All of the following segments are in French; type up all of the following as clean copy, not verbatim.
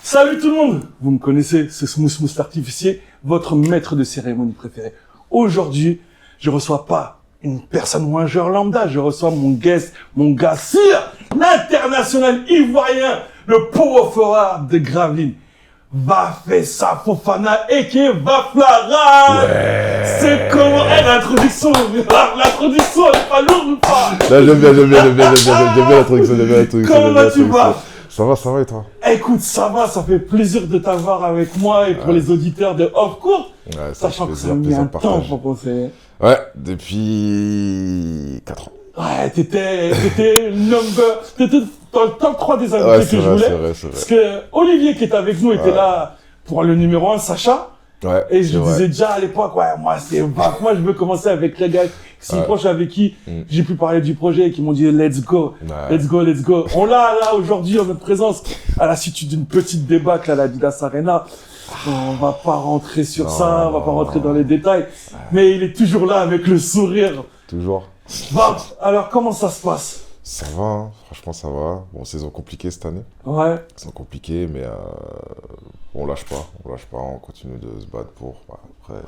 Salut tout le monde. Vous me connaissez, c'est Smooth l'artificier, votre maître de cérémonie préféré. Aujourd'hui, je reçois pas une personne ou un joueur lambda, je reçois mon guest, mon gars Sir, l'international ivoirien, le power forward de Gravelines. Vafessa Fofana et qui Vaflara. Ouais. C'est comment l'introduction elle est pas lourde ou pas? Là, j'aime bien l'introduction, Comment vas-tu, Vaf? Ça va et toi? Écoute, ça va, ça fait plaisir de t'avoir avec moi et pour les auditeurs de Off Court. Ouais, Sachant que ça a mis un temps pour penser. Ouais, depuis 4 ans. Ouais, t'étais dans le top 3 des invités que je voulais. C'est vrai. Parce que Olivier qui était avec nous était là pour le numéro 1, Sacha. Ouais. Et je disais déjà à l'époque, ouais, moi je veux commencer avec les gars qui sont proches, avec qui j'ai pu parler du projet et qui m'ont dit let's go. Let's go. On l'a là aujourd'hui en notre présence à la suite d'une petite débâcle à la Didas Arena. On va pas rentrer sur ça, on va pas rentrer dans les détails. Mais il est toujours là avec le sourire. Toujours. Bon, alors comment ça se passe? Ça va, hein. Franchement ça va. Bon, saison compliquée cette année. Ouais. Saison compliquée, mais on lâche pas, on continue de se battre pour. Après,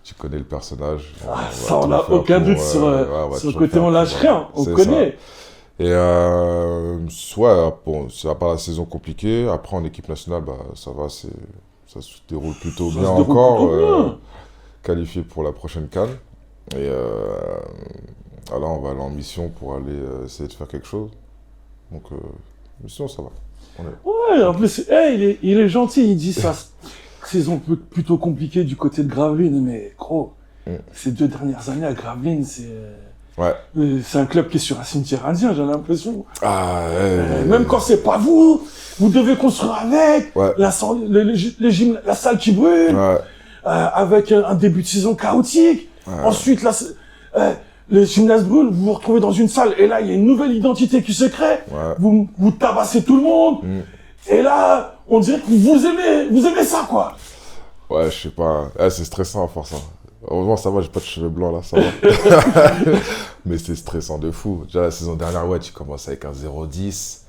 tu connais le personnage. Ça, on n'a aucun doute sur le côté, on lâche rien, on connaît. Ça. Et bon, c'est à part la saison compliquée, après en équipe nationale, bah, ça va, ça se déroule plutôt bien encore. Qualifié pour la prochaine CAN. Et là, on va aller en mission pour aller essayer de faire quelque chose. Donc, mission, ça va. Ouais, en plus, il est gentil, il dit ça. Saison plutôt compliquée du côté de Gravelines, mais gros, ces 2 dernières années à Gravelines, c'est un club qui est sur un cimetière indien, j'ai l'impression. Même quand c'est pas vous devez construire avec, la salle qui brûle, avec un début de saison chaotique. Ensuite, le gymnase brûle, vous vous retrouvez dans une salle, et là, il y a une nouvelle identité qui se crée. Vous tabassez tout le monde. Et là, on dirait que vous aimez ça, quoi. Ouais, je sais pas. C'est stressant à force. Heureusement, ça va, j'ai pas de cheveux blancs là, ça va. Mais c'est stressant de fou. Déjà, la saison dernière, tu commences avec un 0-10.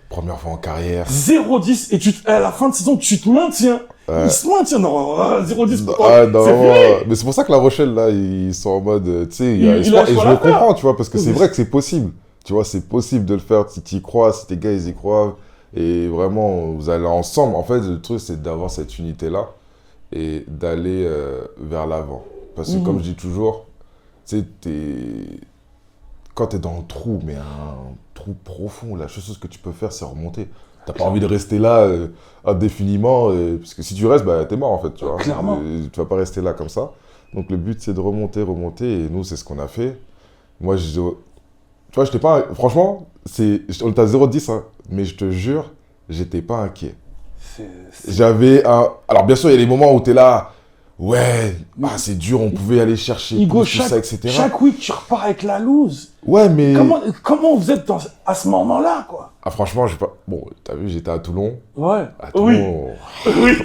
Première fois en carrière. 0-10, et à la fin de saison, tu te maintiens. Il se maintient, non, 0-10 pour toi. Mais c'est pour ça que La Rochelle, là, ils sont en mode, tu sais, il y a espoir. Et je le comprends, tu vois, parce que c'est vrai que c'est possible. Tu vois, c'est possible de le faire si tu y crois, si tes gars, ils y croient. Et vraiment, vous allez ensemble. En fait, le truc, c'est d'avoir cette unité-là et d'aller vers l'avant. Parce que comme je dis toujours, tu sais, quand tu es dans le trou, mais un trou profond, la seule chose que tu peux faire, c'est remonter. T'as pas envie de rester là indéfiniment, parce que si tu restes, bah, t'es mort en fait, tu vois. Clairement. Tu vas pas rester là comme ça. Donc le but, c'est de remonter, et nous, c'est ce qu'on a fait. Moi, tu vois, j'étais pas... Franchement, on était à 0-10, hein, mais je te jure, j'étais pas inquiet. J'avais un... Alors bien sûr, il y a des moments où t'es là... Ouais, c'est dur, on pouvait aller chercher Hugo, tout ça, etc. Chaque week, tu repars avec la loose. Ouais, mais... Comment vous êtes à ce moment-là, quoi? Ah, franchement, j'ai pas... Bon, t'as vu, j'étais à Toulon. Ouais. À Toulon... Oui.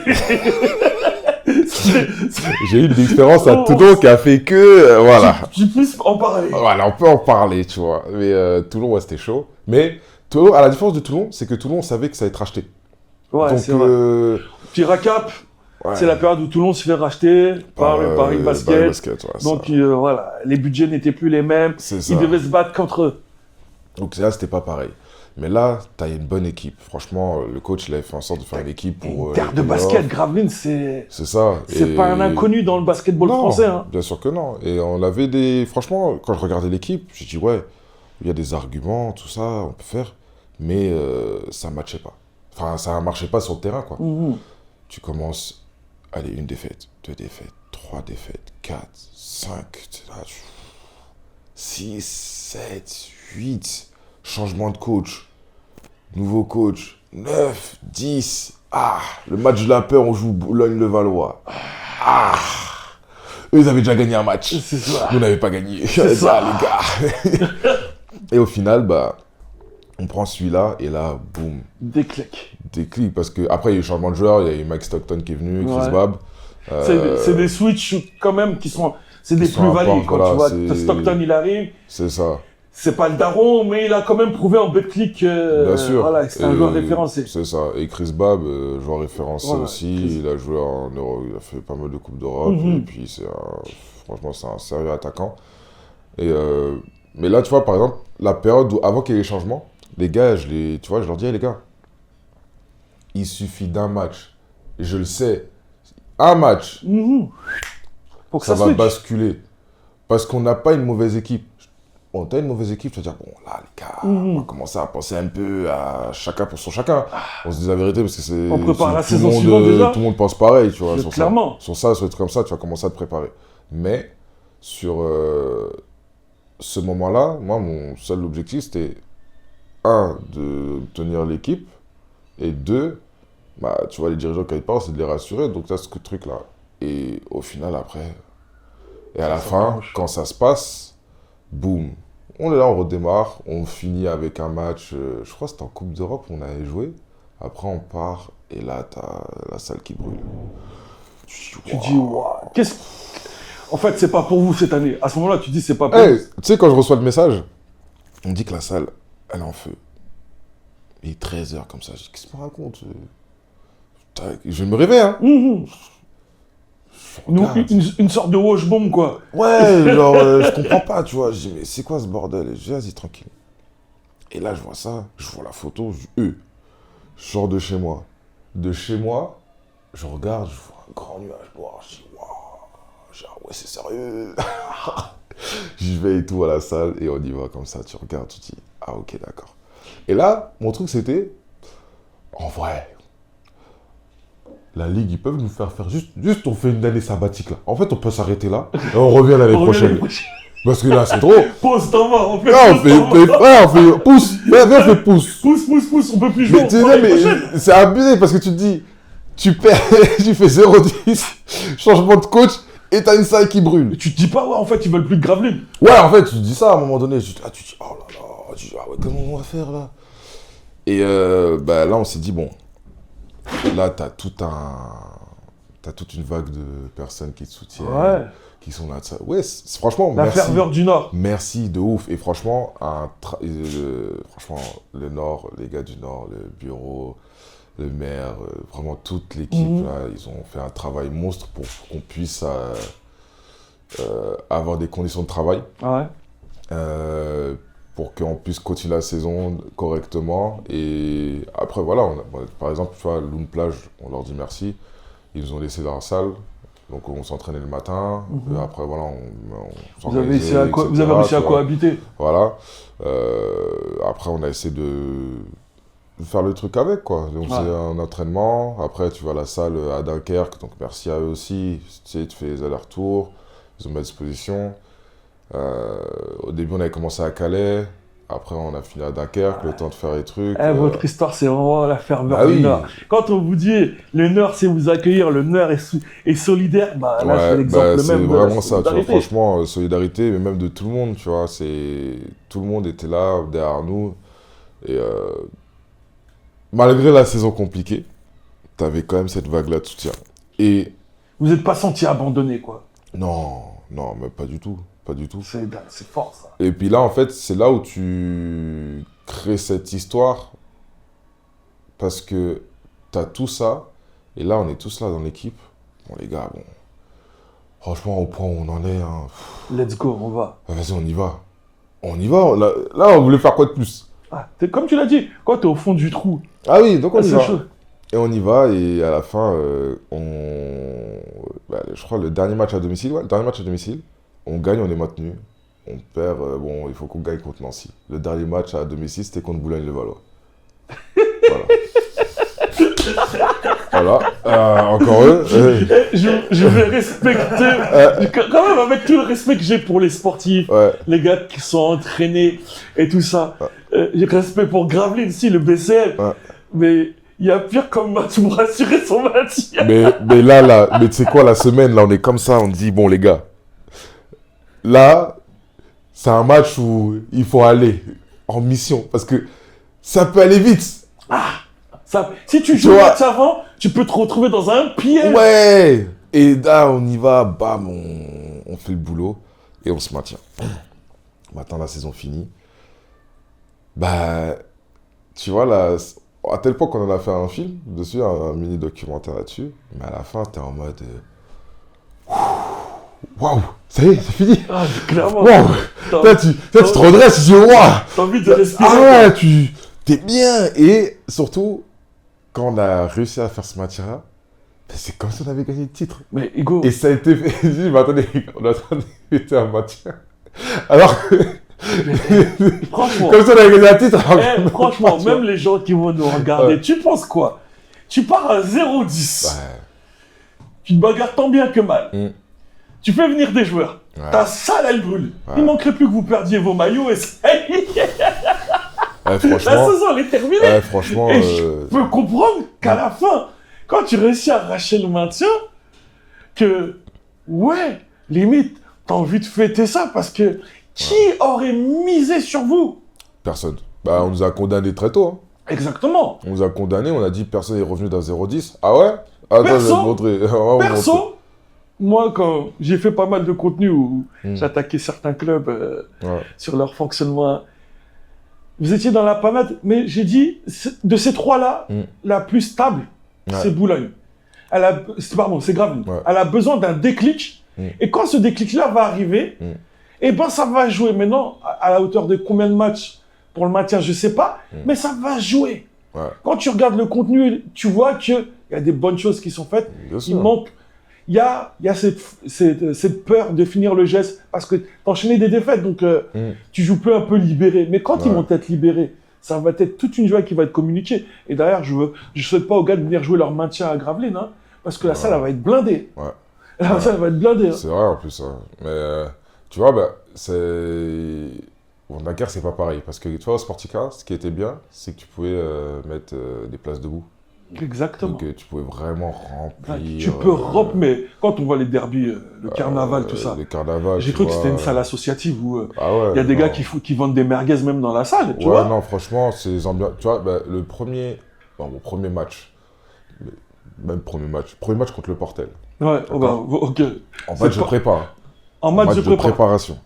J'ai eu une expérience à Toulon qui a fait que... voilà. Tu peux en parler. Voilà, on peut en parler, tu vois. Mais Toulon, ouais, c'était chaud. Mais Toulon, à la différence de Toulon, c'est que Toulon, on savait que ça allait être racheté. Ouais, donc, c'est vrai. Puis Racap, c'est la période où Toulon se fait racheter par le Paris Basket. Donc voilà, les budgets n'étaient plus les mêmes. Ils devaient se battre contre eux. Donc là, c'était pas pareil. Mais là, tu as une bonne équipe. Franchement, le coach, il avait fait en sorte de faire une équipe pour... Une terre de basket, Gravelines, c'est ça. C'est pas un inconnu dans le basketball français. Hein. Bien sûr que non. Et on avait des... Franchement, quand je regardais l'équipe, j'ai dit, ouais, il y a des arguments, tout ça, on peut faire. Mais ça ne matchait pas. Enfin, ça ne marchait pas sur le terrain, quoi. Tu commences... Allez, 1 défaite, 2 défaites, 3 défaites, 4, 5, 6, 7, 8... Changement de coach, nouveau coach, 9, 10, le match de la peur, on joue Boulogne-le-Valois. Eux, ils avaient déjà gagné un match. Nous, on n'avait pas gagné. C'est ça, les gars. Et au final, bah, on prend celui-là, et là, boum. Déclic, parce qu'après, il y a eu changement de joueur, il y a eu Mike Stockton qui est venu, Chris Babb. C'est des switches quand même qui sont... C'est des plus-values, quand tu vois Stockton, il arrive. C'est ça. c'est pas le daron, mais il a quand même prouvé en Betclic Bien sûr. Voilà, c'est un joueur référencé. C'est ça. Et Chris Babb, joueur référencé aussi. Chris. Il a joué en Euro, il a fait pas mal de Coupes d'Europe. Et puis, franchement, c'est un sérieux attaquant. Et, mais là, tu vois, par exemple, la période où, avant qu'il y ait les changements, les gars, tu vois, je leur dis, hey, les gars, il suffit d'un match. Et je le sais. Un match. Pour que ça va basculer. Parce qu'on n'a pas une mauvaise équipe. Bon, t'as une mauvaise équipe, tu vas dire, bon, là, les gars, on va commencer à penser un peu à chacun pour son chacun. On se dit la vérité parce que c'est... On prépare la saison suivante déjà. Tout le monde pense pareil, tu vois. Clairement. Sur ça, sur des trucs comme ça, tu vas commencer à te préparer. Mais, sur ce moment-là, moi, mon seul objectif, c'était, de tenir l'équipe, et 2, bah, tu vois, les dirigeants, quand ils parlent, c'est de les rassurer. Donc, tu as ce truc-là. Et au final, après... Et à la fin, quand ça se passe, boum, on est là, on redémarre, on finit avec un match, je crois que c'était en Coupe d'Europe, on avait joué. Après, on part, et là, t'as la salle qui brûle. Tu dis, waouh, en fait, c'est pas pour vous cette année. À ce moment-là, tu dis, c'est pas pour vous. Tu sais, quand je reçois le message, on me dit que la salle, elle est en feu. Il est 13h comme ça, je dis, qu'est-ce que tu me racontes? Je vais me réveiller, hein. Une sorte de wash bomb, quoi. Ouais, genre, je comprends pas, tu vois. Je dis, mais c'est quoi ce bordel? Et je dis, vas-y, tranquille. Et là, je vois ça, je vois la photo, je sors de chez moi. De chez moi, je regarde, je vois un grand nuage noir. Je dis, waouh, ouais, c'est sérieux. J'y vais et tout à la salle, et on y va comme ça. Tu regardes, tu te dis, ah, ok, d'accord. Et là, mon truc, c'était, en vrai, la Ligue, ils peuvent nous faire juste on fait une année sabbatique là. En fait, on peut s'arrêter là et on revient l'année prochaine. Parce que là, c'est trop. Pause, t'en vas, on fait pouce. Viens, on fait pouce. Pouce, on peut plus jouer. Mais c'est abusé parce que tu te dis, tu perds, tu fais 0-10, changement de coach et t'as une salle qui brûle. Et tu te dis pas, ouais, en fait, ils veulent plus de Gravelines. Ouais, en fait, tu te dis ça à un moment donné. Tu te dis, oh là là, ouais, comment on va faire là? Et là, on s'est dit, bon. Là, t'as toute une vague de personnes qui te soutiennent, qui sont là. Ouais, franchement, merci. La ferveur du Nord. Merci, de ouf. Et franchement, franchement, le Nord, les gars du Nord, le bureau, le maire, vraiment toute l'équipe, là, ils ont fait un travail monstre pour qu'on puisse avoir des conditions de travail. Pour qu'on puisse continuer la saison correctement. Et après, voilà, par exemple, tu vois, Loon Plage, on leur dit merci. Ils nous ont laissé dans la salle. Donc, on s'entraînait le matin. Et après, voilà, on vous avez réussi à cohabiter. Voilà. Après, on a essayé de faire le truc avec, quoi. On faisait un entraînement. Après, tu vas à la salle à Dunkerque. Donc, merci à eux aussi. Tu sais, tu fais les allers-retours. Ils ont mis à disposition. Au début, on avait commencé à Calais. Après, on a fini à Dunkerque, le temps de faire les trucs. Votre histoire, c'est vraiment la ferveur du Nord. Quand on vous dit le Nord, c'est vous accueillir, le Nord est solidaire, là, c'est l'exemple même. C'est vraiment ça, tu vois, solidarité. franchement, solidarité, mais même de tout le monde, tu vois. Tout le monde était là, derrière nous. Et malgré la saison compliquée, t'avais quand même cette vague-là de soutien. Et vous n'êtes pas senti abandonné, quoi. Non, mais pas du tout. Pas du tout. C'est fort, ça. Et puis là, en fait, c'est là où tu crées cette histoire. Parce que tu as tout ça. Et là, on est tous là dans l'équipe. Bon, les gars, bon. Franchement, au point où on en est. Hein, let's go, on va. Vas-y, on y va. On y va. Là, on voulait faire quoi de plus? Comme tu l'as dit, quand tu es au fond du trou. Ah oui, donc on y va. Chaud. Et on y va. Et à la fin, je crois le dernier match à domicile. Ouais, le dernier match à domicile. On gagne, on est maintenu. On perd, il faut qu'on gagne contre Nancy. Le dernier match à domicile, c'était contre Boulogne-le-Valois. Voilà. Encore eux. Je vais respecter, quand même avec tout le respect que j'ai pour les sportifs, les gars qui sont entraînés et tout ça. J'ai respect pour Gravelines, si, le BCL. Mais il y a pire comme match pour assurer son maintien. Mais là, mais tu sais quoi, la semaine, là, on est comme ça, on dit, bon, les gars. Là, c'est un match où il faut aller en mission parce que ça peut aller vite. Si tu joues le match avant, tu peux te retrouver dans un piège. Ouais. Et là, on y va, bam, on fait le boulot et on se maintient. Maintenant, la saison finie. Bah, tu vois, là, à tel point qu'on en a fait un film dessus, un mini documentaire là-dessus, mais à la fin, t'es en mode. Waouh, ça y est, c'est fini. Ah, clairement. Waouh, tu te redresses, tu dis waouh. T'as envie de respirer. Ah ouais, t'es bien. Et surtout, quand on a réussi à faire ce match-là, c'est comme si on avait gagné le titre. Mais Hugo. Et ça a été fait. Je dis, mais attendez, on est en train d'éviter un match. Alors que. Franchement. Comme si on avait gagné un titre. Franchement, même les gens qui vont nous regarder, tu penses quoi? Tu pars à 0-10. Ouais. Tu te bagarres tant bien que mal. Tu fais venir des joueurs. Ouais. Ta salle, elle brûle. Ouais. Il manquerait plus que vous perdiez vos maillots et la saison, elle est terminée. Ouais, franchement. Et je peux comprendre qu'à la fin, quand tu réussis à arracher le maintien, que, ouais, limite, t'as envie de fêter ça parce que qui aurait misé sur vous? Personne. Bah, on nous a condamnés très tôt. Hein. Exactement. On nous a condamnés, on a dit personne n'est revenu d'un 0-10. Ah ouais? Perso, moi, quand j'ai fait pas mal de contenu où j'attaquais certains clubs sur leur fonctionnement, vous étiez dans la panade, mais j'ai dit, de ces trois-là, la plus stable, c'est Boulogne. C'est Gravelines. Ouais. Elle a besoin d'un déclic, et quand ce déclic-là va arriver, et ben ça va jouer. Maintenant, à la hauteur de combien de matchs pour le maintien, je sais pas, mais ça va jouer. Ouais. Quand tu regardes le contenu, tu vois qu'il y a des bonnes choses qui sont faites. Il manque. Il y a cette peur de finir le geste parce que t'enchaînais des défaites, donc tu joues plus un peu libéré. Mais quand ils vont être libérés, ça va être toute une joie qui va être communiquée. Et derrière, je souhaite pas aux gars de venir jouer leur maintien à Gravelines, hein, parce que la salle, elle va être blindée. Ouais. La salle, elle va être blindée. Hein. C'est vrai en plus. Hein. Mais tu vois, Bon, Dakar, c'est pas pareil. Parce que tu vois, au Sportica, ce qui était bien, c'est que tu pouvais mettre des places debout. Exactement. Donc tu pouvais vraiment remplir. Tu peux remplir, mais quand on voit les derbies, le carnaval, tout ça. Le carnaval. J'ai cru que c'était une salle associative où il y a des gars qui vendent des merguez même dans la salle. Tu vois non, franchement, c'est les ambiances. Tu vois, mon premier match. Même premier match contre le Portel. Ouais, ok. En match de prépa. En match de préparation.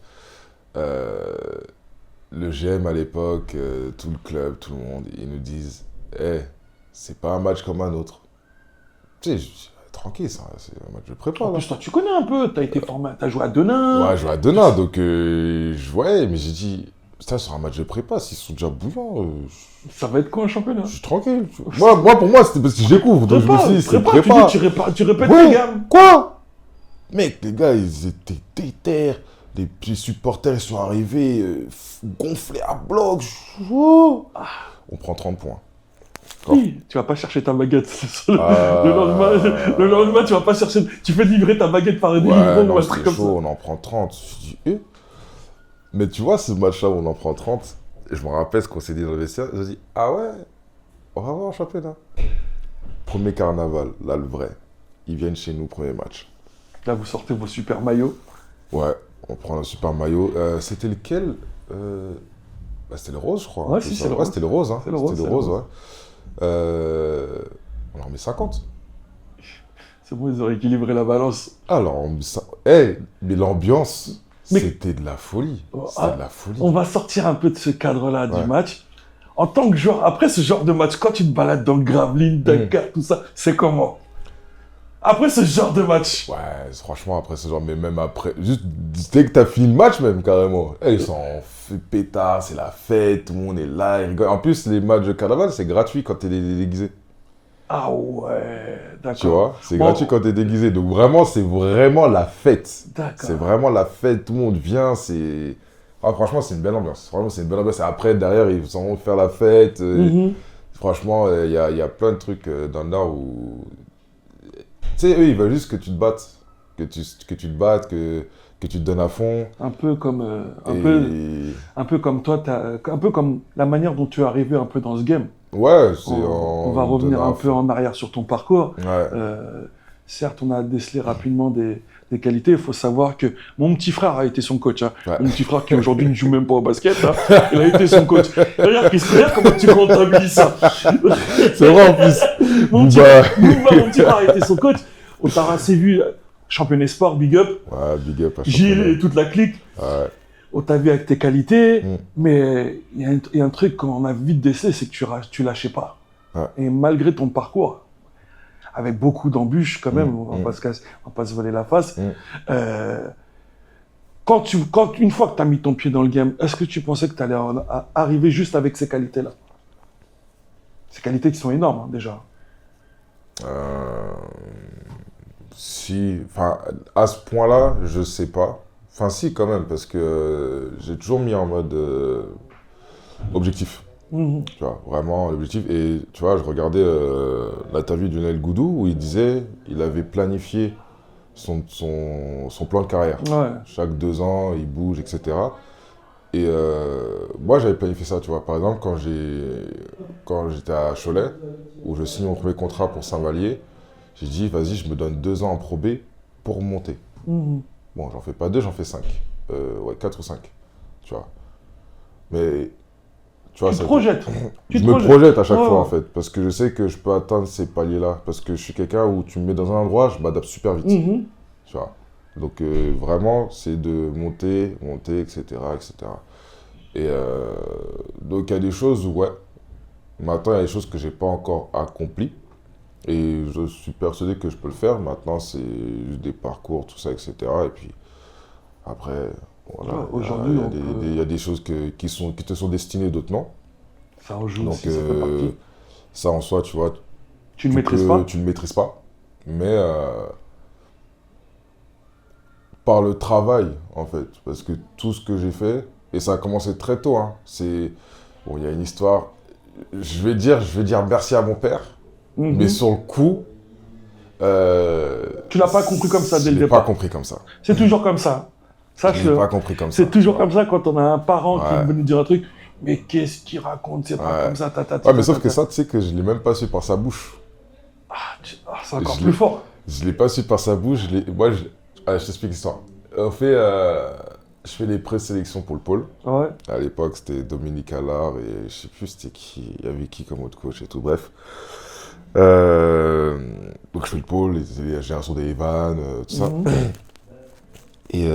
Le GM à l'époque, tout le club, tout le monde, ils nous disent c'est pas un match comme un autre. Tu sais, tranquille, c'est un match de prépa. En plus, toi, tu connais un peu, t'as été formé, t'as joué à Denain. Ouais, je joué à Denain, donc je voyais, mais j'ai dit, ça, sur un match de prépa, s'ils sont déjà bouillants. Ça va être quoi un championnat? Je suis tranquille. Moi, pour moi, c'était parce que je découvre, donc je me suis dit, c'est prépa. Tu répètes les gammes. Quoi? Mec, les gars, ils étaient déter. Les supporters, ils sont arrivés gonflés à bloc. On prend 30 points. Oui, tu vas pas chercher ta baguette. Le lendemain, tu vas pas chercher. Tu fais livrer ta baguette par une livreur ou un truc comme ça. On en prend 30. Je dis, mais tu vois, ce match-là où on en prend 30, je me rappelle ce qu'on s'est dit dans le vestiaire. Je dis, ah ouais, on va voir un championnat. Premier carnaval, là, le vrai. Ils viennent chez nous, premier match. Là, vous sortez vos super maillots. Ouais, on prend un super maillot. C'était lequel c'était le rose, je crois. Ouais, si, c'est le rose. C'était le rose, hein. C'était le rose, ouais. On en met 50. C'est bon, ils auraient équilibré la balance. Alors, mais l'ambiance, c'était de la folie. C'était de la folie. On va sortir un peu de ce cadre-là du match. En tant que joueur, après ce genre de match, quand tu te balades dans le Gravelines, Dakar, tout ça, c'est comment? Après ce genre de match. Ouais, franchement, après ce genre, mais même après, juste dès que t'as fini le match, même carrément. Ils sont fait pétard, c'est la fête, tout le monde est là, ils rigolent. En plus, les matchs de carnaval, c'est gratuit quand t'es déguisé. Ah ouais, d'accord. Tu vois, c'est gratuit quand t'es déguisé. Donc vraiment, c'est vraiment la fête. D'accord. C'est vraiment la fête, tout le monde vient, c'est... Ah, franchement, c'est une belle ambiance. Vraiment, c'est une belle ambiance. Et après, derrière, ils vont faire la fête. Franchement, il y a plein de trucs dans le Nord où... Tu sais, eux, ils veulent juste que tu te battes. Que tu te battes, que tu te donnes à fond. Un peu comme toi, un peu comme la manière dont tu es arrivé un peu dans ce game. Ouais, on va revenir un peu en arrière sur ton parcours. Ouais. Certes, on a décelé rapidement des qualités. Il faut savoir que mon petit frère a été son coach. Hein. Ouais. Mon petit frère qui aujourd'hui ne joue même pas au basket, hein, il a été son coach. Regarde comment tu comptabilises ça. C'est vrai en plus. Mon petit frère a été son coach. On t'a assez vu, championnat sport, big up. Ouais, big up. Gilles et toute la clique. Ouais. on t'a vu avec tes qualités, mais il y a un truc qu'on a vite décelé, c'est que tu lâchais pas. Ouais. Et malgré ton parcours, avec beaucoup d'embûches quand même, on va pas se voler la face, une fois que tu as mis ton pied dans le game, est-ce que tu pensais que tu allais arriver juste avec ces qualités-là? Ces qualités qui sont énormes, hein, déjà. Si, enfin, à ce point-là, je sais pas. Enfin, si, quand même, parce que j'ai toujours mis en mode objectif. Tu vois, vraiment l'objectif. Et tu vois, je regardais l'interview de Lionel Goudou où il disait il avait planifié son plan de carrière. Ouais. Chaque 2 ans, il bouge, etc. Et moi, j'avais planifié ça, tu vois. Par exemple, quand j'étais à Cholet, où je signe mon premier contrat pour Saint-Vallier, j'ai dit, vas-y, je me donne 2 ans en Pro B pour monter. Bon, j'en fais pas 2, j'en fais 5. Ouais, 4 ou 5, tu vois. Mais, tu vois, tu te projettes. Je me projette à chaque fois, en fait, parce que je sais que je peux atteindre ces paliers-là. Parce que je suis quelqu'un où tu me mets dans un endroit, je m'adapte super vite. Tu vois. Donc, vraiment, c'est de monter, etc., etc. Et donc, il y a des choses où, ouais, maintenant, il y a des choses que je n'ai pas encore accomplies. Et je suis persuadé que je peux le faire. Maintenant, c'est juste des parcours, tout ça, etc. Et puis, après, voilà, aujourd'hui, il y a des choses qui te sont destinées, d'autres non. Ça rejoue donc, aussi, ça fait partie. Ça, en soi, tu vois, tu ne maîtrises pas. Tu ne maîtrises pas. Mais par le travail, en fait. Parce que tout ce que j'ai fait, et ça a commencé très tôt, hein, bon, il y a une histoire. Je vais dire merci à mon père. Mais sur le coup... tu l'as pas compris comme ça dès le départ. Je l'ai pas compris comme ça. C'est toujours comme ça. Je l'ai pas compris comme ça. C'est toujours comme ça quand on a un parent qui veut nous dire un truc. Mais qu'est-ce qu'il raconte? C'est pas comme ça, Ouais, mais sauf que ça, tu sais que je l'ai même pas su par sa bouche. C'est encore plus fort. Je l'ai pas su par sa bouche. Je t'explique l'histoire. Je fais les présélections pour le pôle. Ouais. À l'époque, c'était Dominique Allard et je sais plus c'était qui. Il y avait qui comme autre coach et tout, bref. Donc je fais le pôle, la génération des Evan, tout ça. Et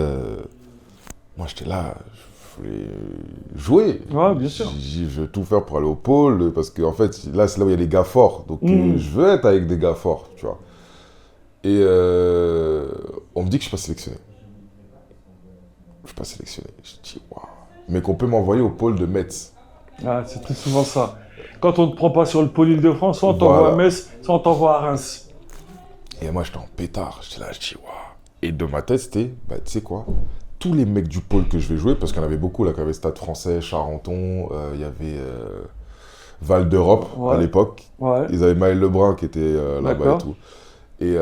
moi j'étais là, je voulais jouer. Ouais, bien sûr. Je veux tout faire pour aller au pôle, parce que en fait, là c'est là où il y a les gars forts. Donc je veux être avec des gars forts, tu vois. Et on me dit que je suis pas sélectionné. Je suis pas sélectionné. Je dis waouh. Mais qu'on peut m'envoyer au pôle de Metz. Ah, c'est très souvent ça. Quand on ne te prend pas sur le pôle Île-de-France, soit on t'envoie à Metz, soit on t'envoie à Reims. Et moi, j'étais en pétard. J'étais là, je dis, waouh. Et de ma tête, c'était, tu sais quoi, tous les mecs du pôle que je vais jouer, parce qu'il y en avait beaucoup, là, il y avait Stade Français, Charenton, il y avait Val d'Europe à l'époque. Ouais. Ils avaient Maël Lebrun qui était là-bas et tout. Et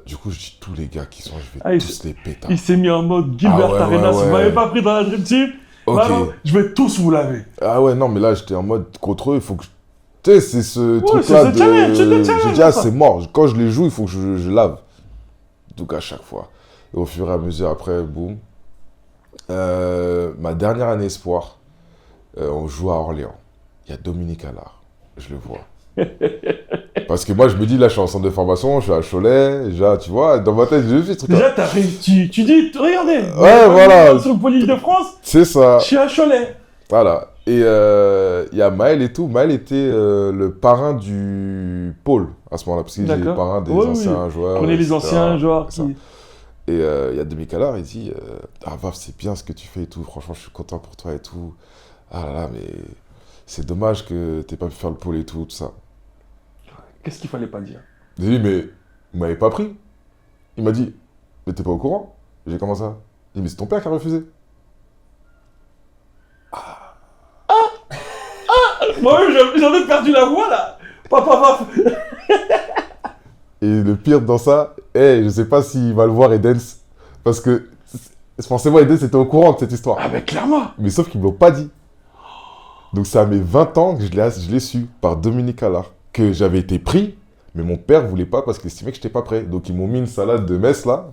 du coup, je dis, tous les gars qui sont, je vais tous les pétards. Il s'est mis en mode Gilbert Arenas. Vous m'avez pas pris dans la Dream Team. Okay. Bah non, je vais tous vous laver. Ah ouais, non, mais là, j'étais en mode contre eux, il faut que tu sais, c'est ce truc-là de... J'ai dit, c'est mort. Quand je les joue, il faut que je lave. Donc, à chaque fois. Et au fur et à mesure, après, boum. Ma dernière année espoir, on joue à Orléans. Il y a Dominique Allard. Je le vois. Parce que moi, je me dis, là, je suis en centre de formation, je suis à Cholet. Déjà, tu vois, dans ma tête, j'ai vu ce truc-là. Déjà, tu dis, regardez. Ouais, voilà. Sur le pôle Île-de-France. C'est ça. Je suis à Cholet. Voilà. Et il y a Maël et tout. Maël était le parrain du pôle à ce moment-là, parce qu'il était le parrain des anciens joueurs. On connaît les anciens joueurs. Et il y a Dominique Allard, il dit Vaf, c'est bien ce que tu fais et tout, franchement, je suis content pour toi et tout. Ah là là, mais c'est dommage que tu n'aies pas pu faire le pôle et tout ça. Qu'est-ce qu'il fallait pas dire? J'ai dit, mais vous m'avez pas pris. Il m'a dit, mais t'es pas au courant? J'ai comment ça? J'ai dit, mais c'est ton père qui a refusé. Moi, j'en ai perdu la voix, là. Papa. Et le pire dans ça, je sais pas s'il va le voir Edens, parce que forcément Edens était au courant de cette histoire. Ah, mais clairement. Mais sauf qu'ils me l'ont pas dit. Donc c'est à mes 20 ans que je l'ai su par Dominique Allard, que j'avais été pris, mais mon père voulait pas parce qu'il estimait que j'étais pas prêt. Donc ils m'ont mis une salade de Metz là.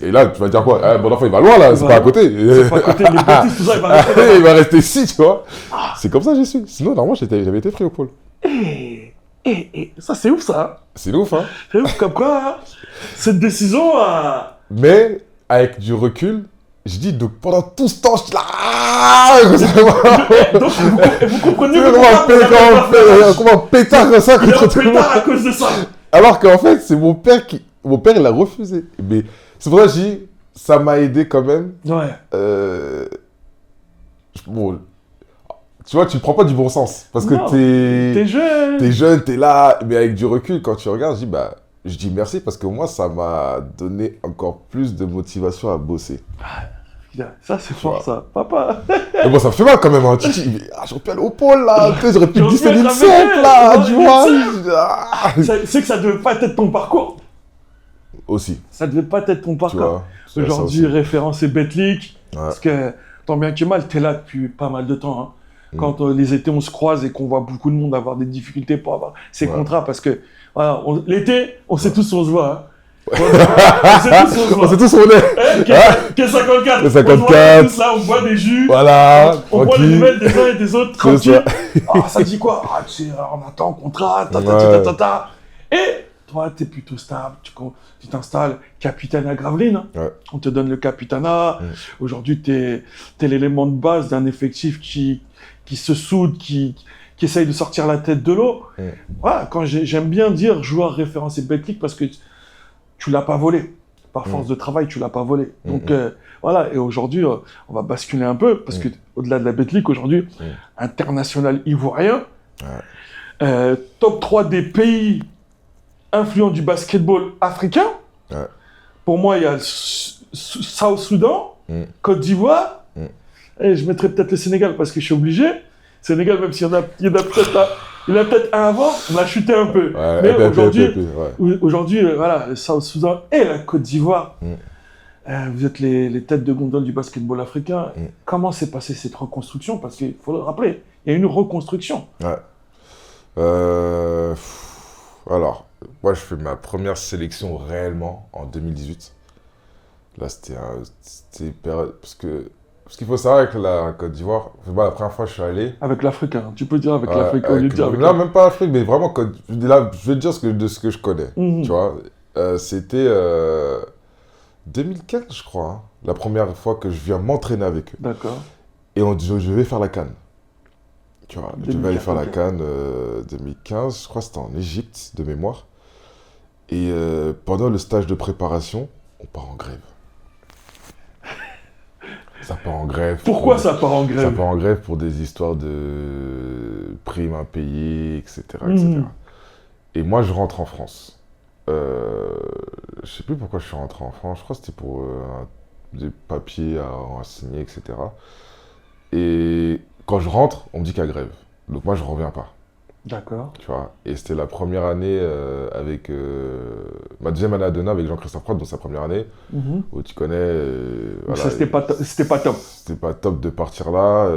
Et là, tu vas dire quoi? Mon enfant, il va loin là, c'est pas à côté. C'est pas à côté, les bêtises, tout ça, il va rester là. Il va rester ici, tu vois. C'est comme ça que j'ai su. Sinon, normalement, j'avais été pris au pôle. Ça, c'est ouf, ça. C'est ouf, hein. C'est ouf, comme quoi, cette décision Mais, avec du recul, Je dis, donc pendant tout ce temps, je suis là. Donc, vous comprenez comment pétard comme ça contre tout le monde. À cause de ça. Alors qu'en fait, c'est mon père qui. Mon père, il a refusé. Mais c'est pour ça que je dis, ça m'a aidé quand même. Ouais. Bon, tu vois, tu ne prends pas du bon sens. Parce que t'es jeune. T'es jeune, t'es là. Mais avec du recul, quand tu regardes, je dis merci parce que moi, ça m'a donné encore plus de motivation à bosser. Ça, c'est fort, ça. Papa. Mais bon, ça fait mal quand même. Hein. Tu dis, j'aurais pu aller au pôle, là. J'aurais pu glisser une simple, là. Tu vois. C'est que ça devait pas être ton parcours. Aussi. Ça devait pas être ton parcours. Aujourd'hui, référence est Betclic. Parce que, tant bien que mal, t'es là depuis pas mal de temps. Hein. Quand les étés, on se croise et qu'on voit beaucoup de monde avoir des difficultés pour avoir ces contrats. Parce que, voilà, l'été, on sait tous où on se voit. Hein. On sait tous où on est. Quel 54. Le 54. On tous là, on boit des jus. Voilà. On boit les nouvelles des uns et des autres. Tranquille. Ça dit quoi? On attend un contrat. Et toi, tu es plutôt stable. Tu t'installes capitaine à Gravelines. Hein. On te donne le capitanat. Aujourd'hui, tu es l'élément de base d'un effectif qui se soude, qui essaye de sortir la tête de l'eau. Voilà, quand j'aime bien dire joueur référencé Betclic parce que tu l'as pas volé. Par force de travail, tu l'as pas volé. Donc voilà, et aujourd'hui, on va basculer un peu, parce que au-delà de la Betclic, aujourd'hui, international ivoirien, top 3 des pays influents du basketball africain. Pour moi, il y a South Soudan, Côte d'Ivoire, et je mettrais peut-être le Sénégal, parce que je suis obligé. Sénégal, même s'il y en a peut-être là. Il y en a peut-être un avant, on a chuté un peu. Mais aujourd'hui, voilà, le South Soudan et la Côte d'Ivoire, vous êtes les têtes de gondole du basketball africain. Comment s'est passée cette reconstruction? Parce qu'il faut le rappeler, il y a une reconstruction. Alors, moi, je fais ma première sélection réellement en 2018. Là, c'était période... Parce qu'il faut savoir avec la Côte d'Ivoire, la première fois que je suis allé... Avec l'Afrique, hein. Tu peux dire avec l'Afrique. Non, même pas l'Afrique, mais vraiment, là, je vais te dire de ce que je connais, tu vois. C'était 2015, je crois, hein, la première fois que je viens m'entraîner avec eux. D'accord. Et je vais faire la CAN. Tu vois, je vais aller faire la CAN 2015, je crois que c'était en Égypte, de mémoire. Et pendant le stage de préparation, on part en grève. Ça part en grève. Pourquoi ça part en grève? Ça part en grève pour des histoires de primes impayées, etc. Et moi, je rentre en France. Je sais plus pourquoi je suis rentré en France. Je crois que c'était pour des papiers à signer, etc. Et quand je rentre, on me dit qu'il y a grève. Donc moi, je reviens pas. D'accord. Tu vois. Et c'était la première année avec... ma deuxième année à Denain avec Jean-Christophe Pratt, dans sa première année, où tu connais... voilà, ça, c'était pas top. C'était pas top de partir là.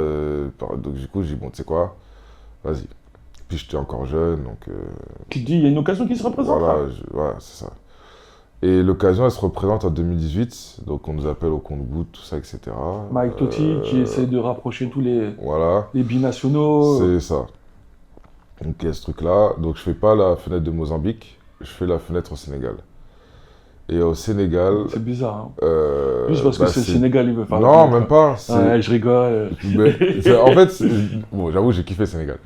Donc du coup, j'ai dit, bon, tu sais quoi, vas-y. Puis j'étais encore jeune, donc... Tu te dis, il y a une occasion qui se représente. Voilà, c'est ça. Et l'occasion, elle se représente en 2018. Donc on nous appelle au compte-gouttes, tout ça, etc. Mike Totti qui essaie de rapprocher tous les binationaux. C'est ça. Donc il y a ce truc-là. Donc je fais pas la fenêtre de Mozambique, je fais la fenêtre au Sénégal. Et au Sénégal... C'est bizarre, hein. Juste parce que c'est le Sénégal, il veut faire... Non, même pas. Ouais, je rigole. En fait, bon, j'avoue, j'ai kiffé le Sénégal.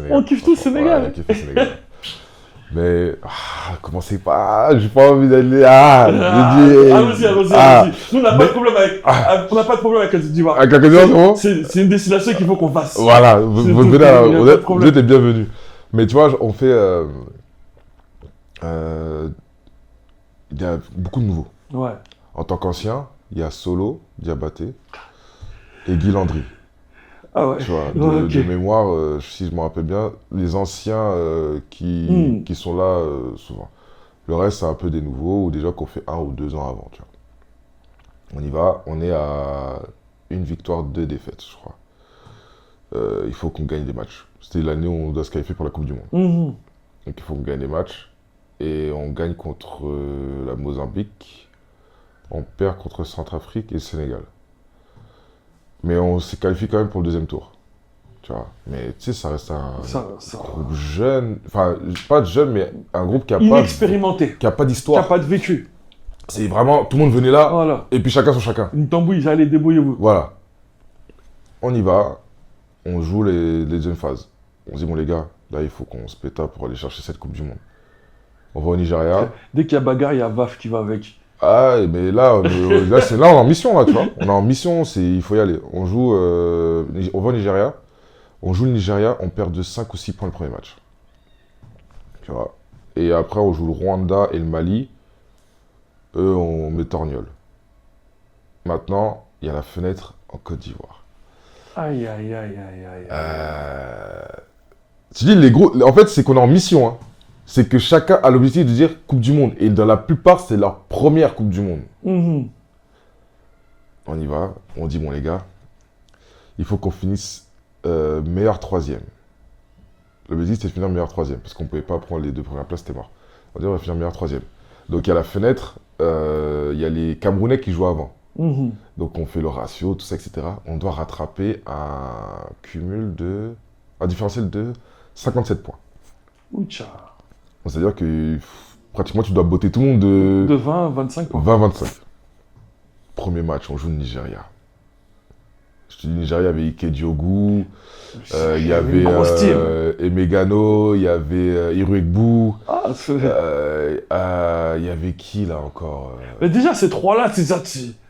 On kiffe tout le Sénégal. Ouais, j'ai kiffé le Sénégal. Mais, commencez pas, j'ai pas envie d'aller... Allons-y. Nous, on n'a pas de problème avec... on n'a pas de problème avec la Côte d'Ivoire. Avec la Côte d'Ivoire, c'est une destination qu'il faut qu'on fasse. Voilà, vous êtes les bienvenus. Mais tu vois, on fait... il y a beaucoup de nouveaux. Ouais. En tant qu'ancien, il y a Solo, Diabaté et Guy Landry. Ah ouais. Tu vois, de mémoire, si je me rappelle bien, les anciens qui sont là souvent. Le reste, c'est un peu des nouveaux ou des gens qu'on fait 1 ou 2 ans avant. Tu vois. On y va, on est à 1 victoire, 2 défaites, je crois. Il faut qu'on gagne des matchs. C'était l'année où on doit se qualifier pour la Coupe du Monde. Donc il faut qu'on gagne des matchs. Et on gagne contre la Mozambique. On perd contre Centrafrique et le Sénégal. Mais on s'est qualifié quand même pour le 2e tour. Tu vois. Mais tu sais, ça reste un groupe jeune. Enfin, pas jeune, mais un groupe qui a inexpérimenté. Qui a pas d'histoire. Qui a pas de vécu. C'est vraiment, tout le monde venait là, Voilà. et puis chacun sur chacun. Une tambouille, allez, débrouillez-vous. Voilà. On y va, on joue les deuxièmes phases. On se dit, bon les gars, là il faut qu'on se pétape pour aller chercher cette Coupe du Monde. On va au Nigeria. Dès qu'il y a bagarre, il y a VAF qui va avec. Ah, mais là, on est en mission, là, tu vois. On est en mission, il faut y aller. On va au Nigeria. On joue le Nigeria, on perd de 5 ou 6 points le premier match. Tu vois. Et après, on joue le Rwanda et le Mali. Eux, on met torgnole. Maintenant, il y a la fenêtre en Côte d'Ivoire. Aïe, aïe, aïe, aïe, aïe. Tu dis, les gros... En fait, c'est qu'on est en mission, hein. C'est que chacun a l'objectif de dire Coupe du Monde. Et dans la plupart, c'est leur première Coupe du Monde. On y va. On dit, bon, les gars, il faut qu'on finisse meilleur troisième. L'objectif, c'était de finir meilleur troisième. Parce qu'on ne pouvait pas prendre les 2 premières places, c'était mort. On dit, on va finir meilleur troisième. Donc, il y a la fenêtre. Il y a les Camerounais qui jouent avant. Donc, on fait le ratio, tout ça, etc. On doit rattraper un différentiel de 57 points. Oucha. C'est-à-dire que pratiquement, tu dois botter tout le monde de 20 à 25 points. 20-25. Premier match, on joue le Nigeria. Je te dis, le Nigeria, il y avait Ike Diogu, il y avait Emegano, il y avait Iruegbu. Il y avait qui, là, encore Mais déjà, ces 3-là, c'est ça.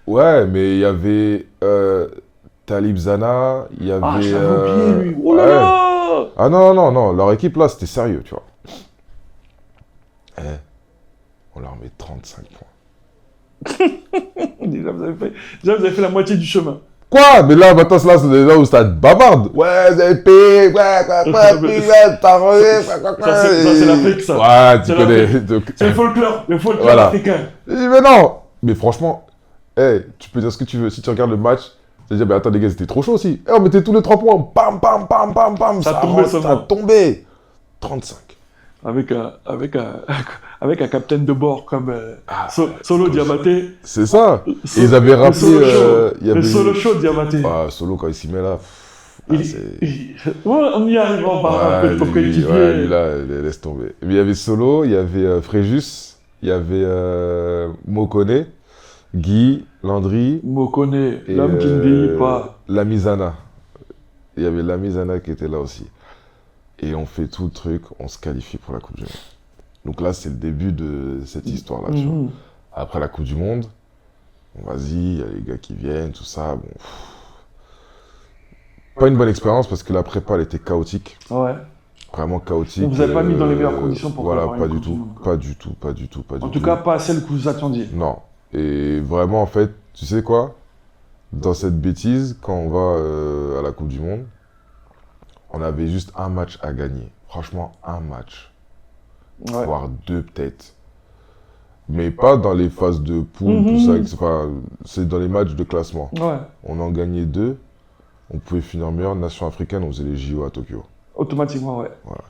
Ouais, mais il y avait Talib Zana, il y avait... Ah, je l'avais oublié, lui. Oh là là. Ah non, leur équipe, là, c'était sérieux, tu vois. On leur met 35 points. Déjà, vous avez fait la moitié du chemin. Quoi? Mais là, maintenant, c'est là où ça te bavarde. Ouais, vous avez payé, t'as rené, Ça, c'est l'Afrique, ça. Ouais, tu connais. C'est le folklore africain. Je dis, mais non. Mais franchement, tu peux dire ce que tu veux. Si tu regardes le match, tu vas dire, mais attends, les gars, c'était trop chaud aussi. On mettait tous les 3 points. Bam, bam, bam, bam, bam. Ça a tombé. 35. Avec un capitaine de bord comme Solo Diabaté. C'est ça. Et ils avaient rappelé... Le Solo Show Diabaté. Solo, quand il s'y met là... on y arrive par un peu de coéquipier. Ouais, lui là, laisse tomber. Mais il y avait Solo, il y avait Fréjus, il y avait Mokone, Guy, Landry... Mokone, l'homme qui ne vieillit pas. Lamizana. Il y avait Lamizana qui était là aussi. Et on fait tout le truc, on se qualifie pour la Coupe du Monde. Donc là, c'est le début de cette histoire-là. Tu vois. Après la Coupe du Monde, vas-y, il y a les gars qui viennent, tout ça. Bon, pas une bonne expérience parce que la prépa, elle était chaotique. Ouais. Vraiment chaotique. On vous a pas mis dans les meilleures conditions pour voilà, pas du tout. Pas du tout. En tout cas, pas celle que vous attendiez. Non. Et vraiment, en fait, tu sais quoi? Dans cette bêtise, quand on va à la Coupe du Monde, on avait juste un match à gagner. Franchement, un match. Ouais. Voire 2 peut-être. Mais pas dans les phases de poule, tout ça. C'est dans les matchs de classement. Ouais. On en gagnait 2. On pouvait finir meilleure nation africaine. On faisait les JO à Tokyo. Automatiquement, ouais. Voilà.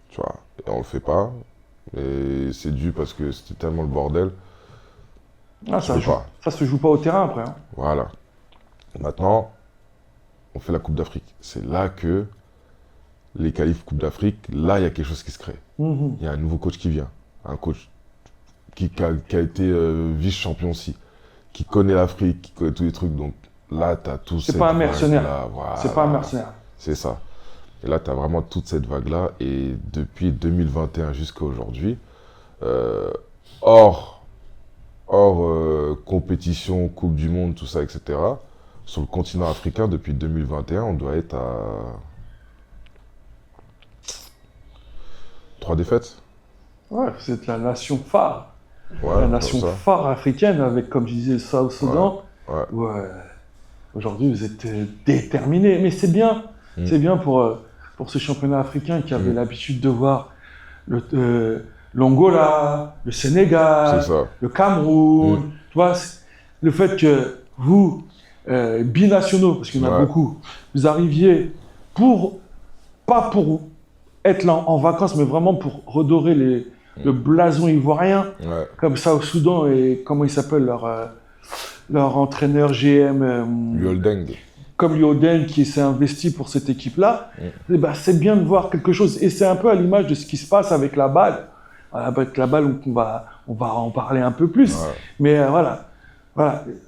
Tu vois. Et on le fait pas. Et c'est dû parce que c'était tellement le bordel. Ça se joue pas au terrain après. Hein. Voilà. Maintenant... on fait la Coupe d'Afrique. C'est là que les qualifs Coupe d'Afrique, là, il y a quelque chose qui se crée. Il y a un nouveau coach qui vient. Un coach qui a été vice-champion aussi, qui connaît l'Afrique, qui connaît tous les trucs. Donc là, tu as tout C'est pas un mercenaire. Voilà. C'est pas un mercenaire. C'est ça. Et là, tu as vraiment toute cette vague-là. Et depuis 2021 jusqu'à aujourd'hui, hors compétition, Coupe du Monde, tout ça, etc., sur le continent africain, depuis 2021, on doit être à 3 défaites. Ouais, vous êtes la nation phare. Ouais, la nation phare africaine avec, comme je disais, le Soudan. Ouais. Aujourd'hui, vous êtes déterminés. Mais c'est bien. C'est bien pour ce championnat africain qui avait l'habitude de voir l'Angola, le Sénégal, le Cameroun. Tu vois, le fait que vous... binationaux, parce qu'il y en a beaucoup, vous arriviez pas pour être là en vacances, mais vraiment pour redorer le blason ivoirien, comme ça au Soudan, et comment il s'appelle leur entraîneur GM Liodeng. Comme Liodeng qui s'est investi pour cette équipe-là, c'est bien de voir quelque chose, et c'est un peu à l'image de ce qui se passe avec la balle. avec la balle, on va en parler un peu plus. Ouais. Mais voilà.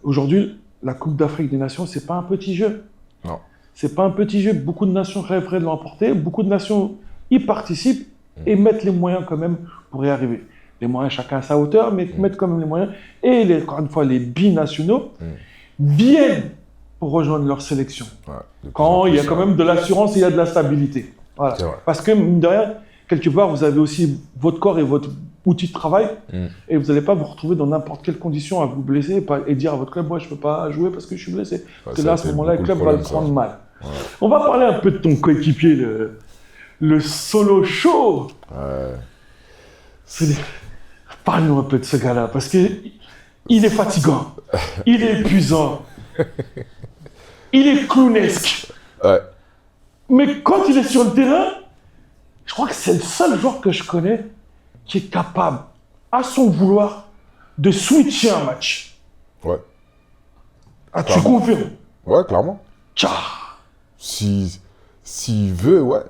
Aujourd'hui, la Coupe d'Afrique des Nations, c'est pas un petit jeu. Non. C'est pas un petit jeu. Beaucoup de nations rêveraient de l'emporter. Beaucoup de nations y participent et mettent les moyens quand même pour y arriver. Les moyens, chacun à sa hauteur, mais mettent quand même les moyens. Et encore une fois, les binationaux viennent pour rejoindre leur sélection. Ouais, quand il y a quand même de l'assurance et il y a de la stabilité. Voilà. Parce que, mine de rien, quelque part, vous avez aussi votre corps et votre outil de travail et vous n'allez pas vous retrouver dans n'importe quelle condition à vous blesser et dire à votre club, moi, je ne peux pas jouer parce que je suis blessé. Parce que là, à ce moment-là, le club va le prendre mal. Ouais. On va parler un peu de ton coéquipier, le Solo Show. Ouais. Parle-nous un peu de ce gars-là, parce qu'il est fatigant, il est épuisant, il est clownesque. Ouais. Mais quand il est sur le terrain, je crois que c'est le seul joueur que je connais qui est capable, à son vouloir, de switcher un match. Ouais. Ah, tu confirmes? Ouais, clairement. S'il veut, ouais.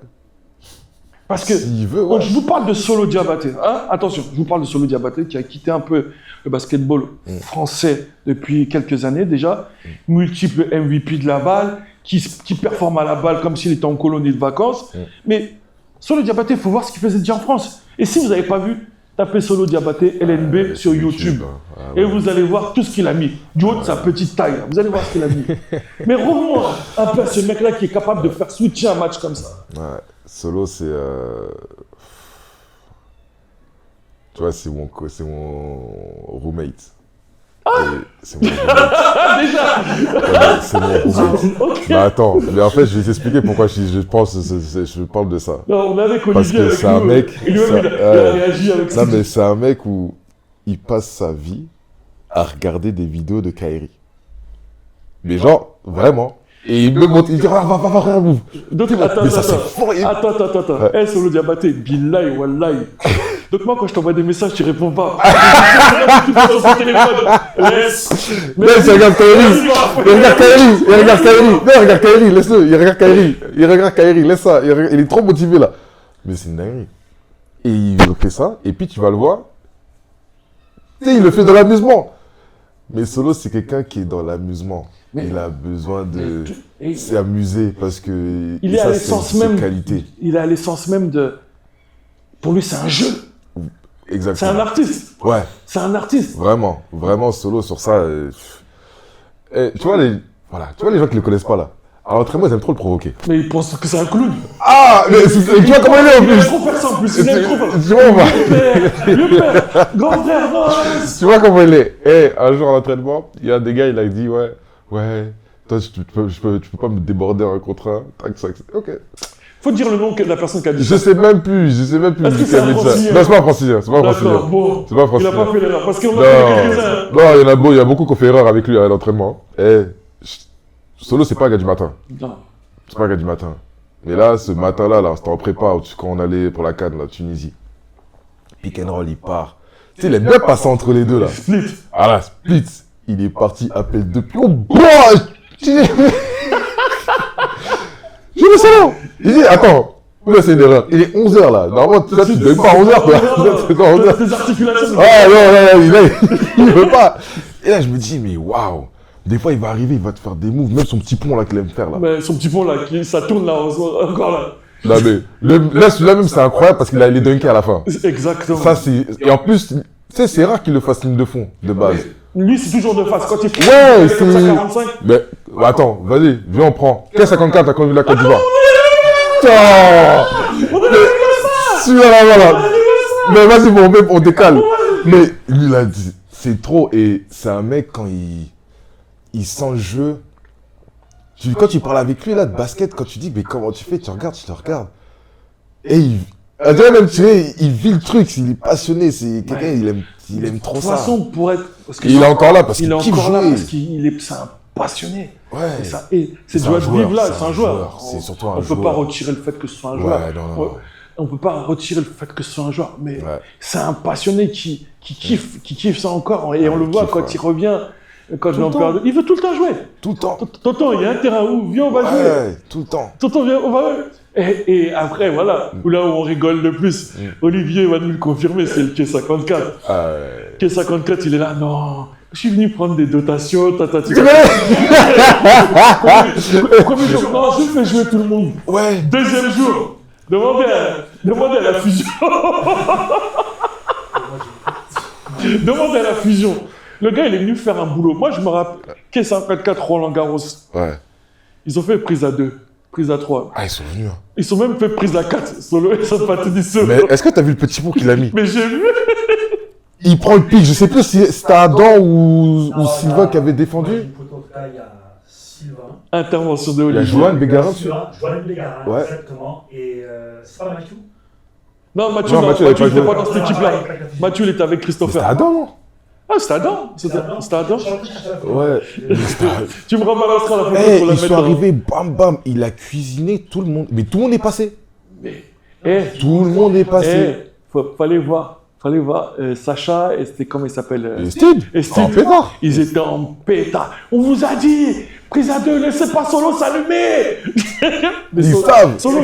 Parce que je vous parle de Solo Diabaté. Hein? Attention, je vous parle de Solo Diabaté qui a quitté un peu le basketball français depuis quelques années déjà. Multiple MVP de la balle, qui performe à la balle comme s'il était en colonie de vacances. Mais Solo Diabaté, il faut voir ce qu'il faisait déjà en France. Et si vous n'avez pas vu, tapez Solo Diabaté LNB sur YouTube. Et vous allez voir tout ce qu'il a mis. Du haut de sa petite taille. Vous allez voir ce qu'il a mis. Mais revenons un peu à ce mec-là qui est capable de faire switcher un match comme ça. Ouais. Solo, c'est... Tu vois, c'est mon roommate. C'est mon roommate. Déjà c'est mon roommate. Okay. Mais attends, mais en fait, je vais t'expliquer pourquoi je parle de ça. Non, on avait Parce que c'est un mec... Il a réagi avec ça. Non, mais c'est un mec où il passe sa vie à regarder des vidéos de Kairi. Mais genre, vraiment... Et il me montre, il dit, va, move. Donc, attends. Ouais. Solo Diabaté, billahi, wallahi. Donc, moi, quand je t'envoie des messages, tu réponds pas. Laisse, il regarde Kairi. Laisse-le, il regarde Kairi, laisse ça. Il est trop motivé, là. Mais c'est une dinguerie. Et il fait ça, et puis tu vas le voir. Tu sais, il le fait dans l'amusement. Mais Solo, c'est quelqu'un qui est dans l'amusement. Il a besoin de s'amuser parce que il est à l'essence même qualité. Il est à l'essence même de. Pour lui, c'est un jeu. Exactement. C'est un artiste. Ouais. C'est un artiste. Vraiment Solo sur ça. Tu vois les gens qui le connaissent pas là. À l'entraînement, ils aiment trop le provoquer. Mais ils pensent que c'est un clown. Ah, mais tu vois comment il est en plus. Il est trop perçant en plus. Il est trop perçant. Tu vois, le père, grand frère, non. Tu vois comment il est. Un jour à l'entraînement, il y a des gars, il a dit ouais, toi, tu peux pas me déborder un contre un. Ok. Faut dire le nom de la personne qui a dit ça. Je sais même plus. Est-ce que c'est un francilien? Non, c'est pas un francilien. D'accord, bon. C'est pas un francilien. Il a pas fait l'erreur. Parce qu'on a fait quelques-uns. Non, il y a beaucoup qui ont fait erreur avec lui à l'entraînement. Solo, c'est pas un gars du matin. Non. C'est pas un gars du matin. Mais là, ce matin-là, c'était en prépa, quand on allait pour la CAN, la Tunisie. Pick and roll, il part. Tu sais, il aime bien passer entre les deux, là. Split. Ah là, split. Il est parti, appel de pion. Je le sais. Il dit, attends, là c'est une erreur. Il est 11h là. Normalement, toi, tu ne donnes pas à 11h, toi. Tes articulations. Ah non, il veut pas. Et là, je me dis, mais waouh. Des fois, il va arriver, il va te faire des moves, même son petit pont là qu'il aime faire là. Mais son petit pont là, ça tourne là, encore là. Non, mais là, celui-là même, c'est incroyable parce qu'il a les dunks à la fin. Exactement. Ça, c'est. Et en plus, tu sais, c'est rare qu'il le fasse ligne de fond, de base. Lui, c'est toujours de face. Quand il fait ouais, c'est. 45. Mais attends, vas-y, viens, on prend. 15,54 à conduit la Côte d'Ivoire. On a celui-là, voilà. Mais vas-y, bon, on décale. Mais lui, il a dit, c'est trop. Et c'est un mec, quand il sent le jeu. Quand tu parles avec lui, là, de basket, quand tu dis, mais comment tu fais, tu le regardes. Et même, tu sais, il vit le truc, il est passionné, c'est quelqu'un, il aime trop ça. De toute façon, pour être... Il est encore là parce qu'il kiffe jouer. C'est un passionné. Ouais. Et c'est du vivre là, c'est un joueur. C'est surtout un joueur. On ne peut pas retirer le fait que ce soit un joueur. Ouais, non. On ne peut pas retirer le fait que ce soit un joueur. Mais c'est un passionné qui kiffe ça encore. Et on le voit quand il revient, quand il en perd. Il veut tout le temps jouer. Tout le temps. Tonton, il y a un terrain où, viens, on va jouer. Ouais, tout le temps. Tonton, viens, on va... Et après, voilà, là où on rigole le plus, Olivier va nous le confirmer, c'est le K54. K54, il est là, non, je suis venu prendre des dotations, Premier jour, non, je fais jouer tout le monde. Ouais. Deuxième jour, demandez à la fusion. Demandez à la fusion. Le gars, il est venu faire un boulot. Moi, je me rappelle, K54, Roland Garros. Ouais. Ils ont fait prise à 2, prise à 3. Ah, ils sont venus. Hein. Ils sont même fait prise à 4. Solo, ils sont pas tout dit solo. Mais est-ce que t'as vu le petit pot qu'il a mis? Mais j'ai vu. Il prend le pic, je sais plus si c'était Adam ou Sylvain qui avait défendu. Il y a Sylvain. Intervention de Il y a Olivier. Joanne Bégarin. Joanne Bégarin, ouais. exactement. Et c'est pas Mathieu? Non, Mathieu n'était pas dans cette équipe-là. Mathieu, il était avec Christopher. C'était Adam, non? Ah, c'était Adam. C'était Adam. Ouais. Tu me rebalanceras la photo pour la mettre. Ils sont arrivés, bam bam, il a cuisiné tout le monde. Mais tout le monde est passé. Tout le monde est passé. Fallait voir. Sacha, et c'était comment il s'appelle Et Steve. En pétard. Ils étaient en pétard. On vous a dit, prise à 2, laissez pas Solo s'allumer. Ils savent. Solo,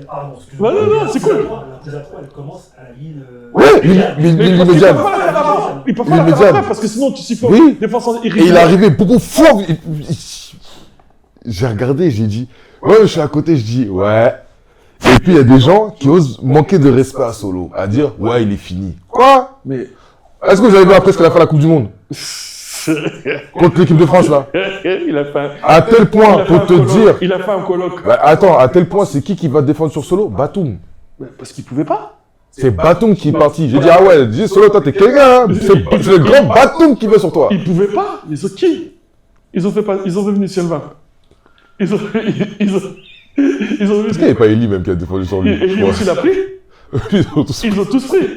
pardon, excuse-moi. Non, c'est cool. La prise à 3, elle commence à la ligne. Ouais, l'île médiane. Il peut pas la faire après parce que sinon tu siffles. Oui. Défense Et il est arrivé beaucoup fort. J'ai regardé, j'ai dit, ouais, je suis à côté, je dis, ouais. Et puis il y a des gens qui osent manquer de respect à Solo, à dire, ouais, il est fini. Quoi? Mais est-ce que vous avez vu après ce qu'il a fait à la Coupe du Monde? Contre l'équipe de France, là. Il a fait à tel point, pour te dire. Il a fait un colloque. Bah, attends, à tel point, c'est qui va défendre sur Solo? Batum. Parce qu'il pouvait pas. C'est Batum qui est parti. J'ai dit, ah ouais, dis Solo, toi, t'es quelqu'un. Hein. C'est le grand Batum qui veut sur toi. Il pouvait pas. Ils ont qui? Ils ont fait venir Sylvain. Ils ont Est-ce qu'il n'y avait pas Eli même qui a défendu sur lui? Et lui aussi l'a pris. Ils ont tous pris.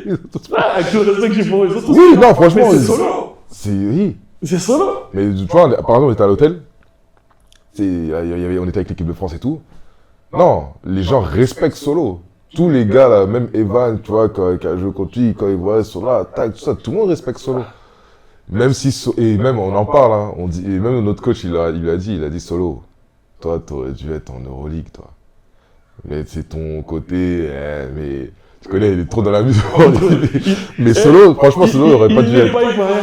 Ah, avec le respect que j'ai pour eux, ils ont tous oui, pris. Non, franchement. C'est Solo. Oui. C'est Solo. Mais tu vois, par exemple, on était à l'hôtel. On était avec l'équipe de France et tout. Non, les gens respectent Solo. Tous les gars, là, même Evan, tu vois, qui a joué contre lui, quand il voit Solo, attaque, tout ça, tout le monde respecte Solo. Même si, et même on en parle, hein, on dit, et même notre coach, il lui a dit Solo, toi, t'aurais dû être en Euroleague, toi. Mais c'est ton côté, mais tu connais, il est trop dans la musique. Mais Solo, franchement, Solo aurait pas dû être.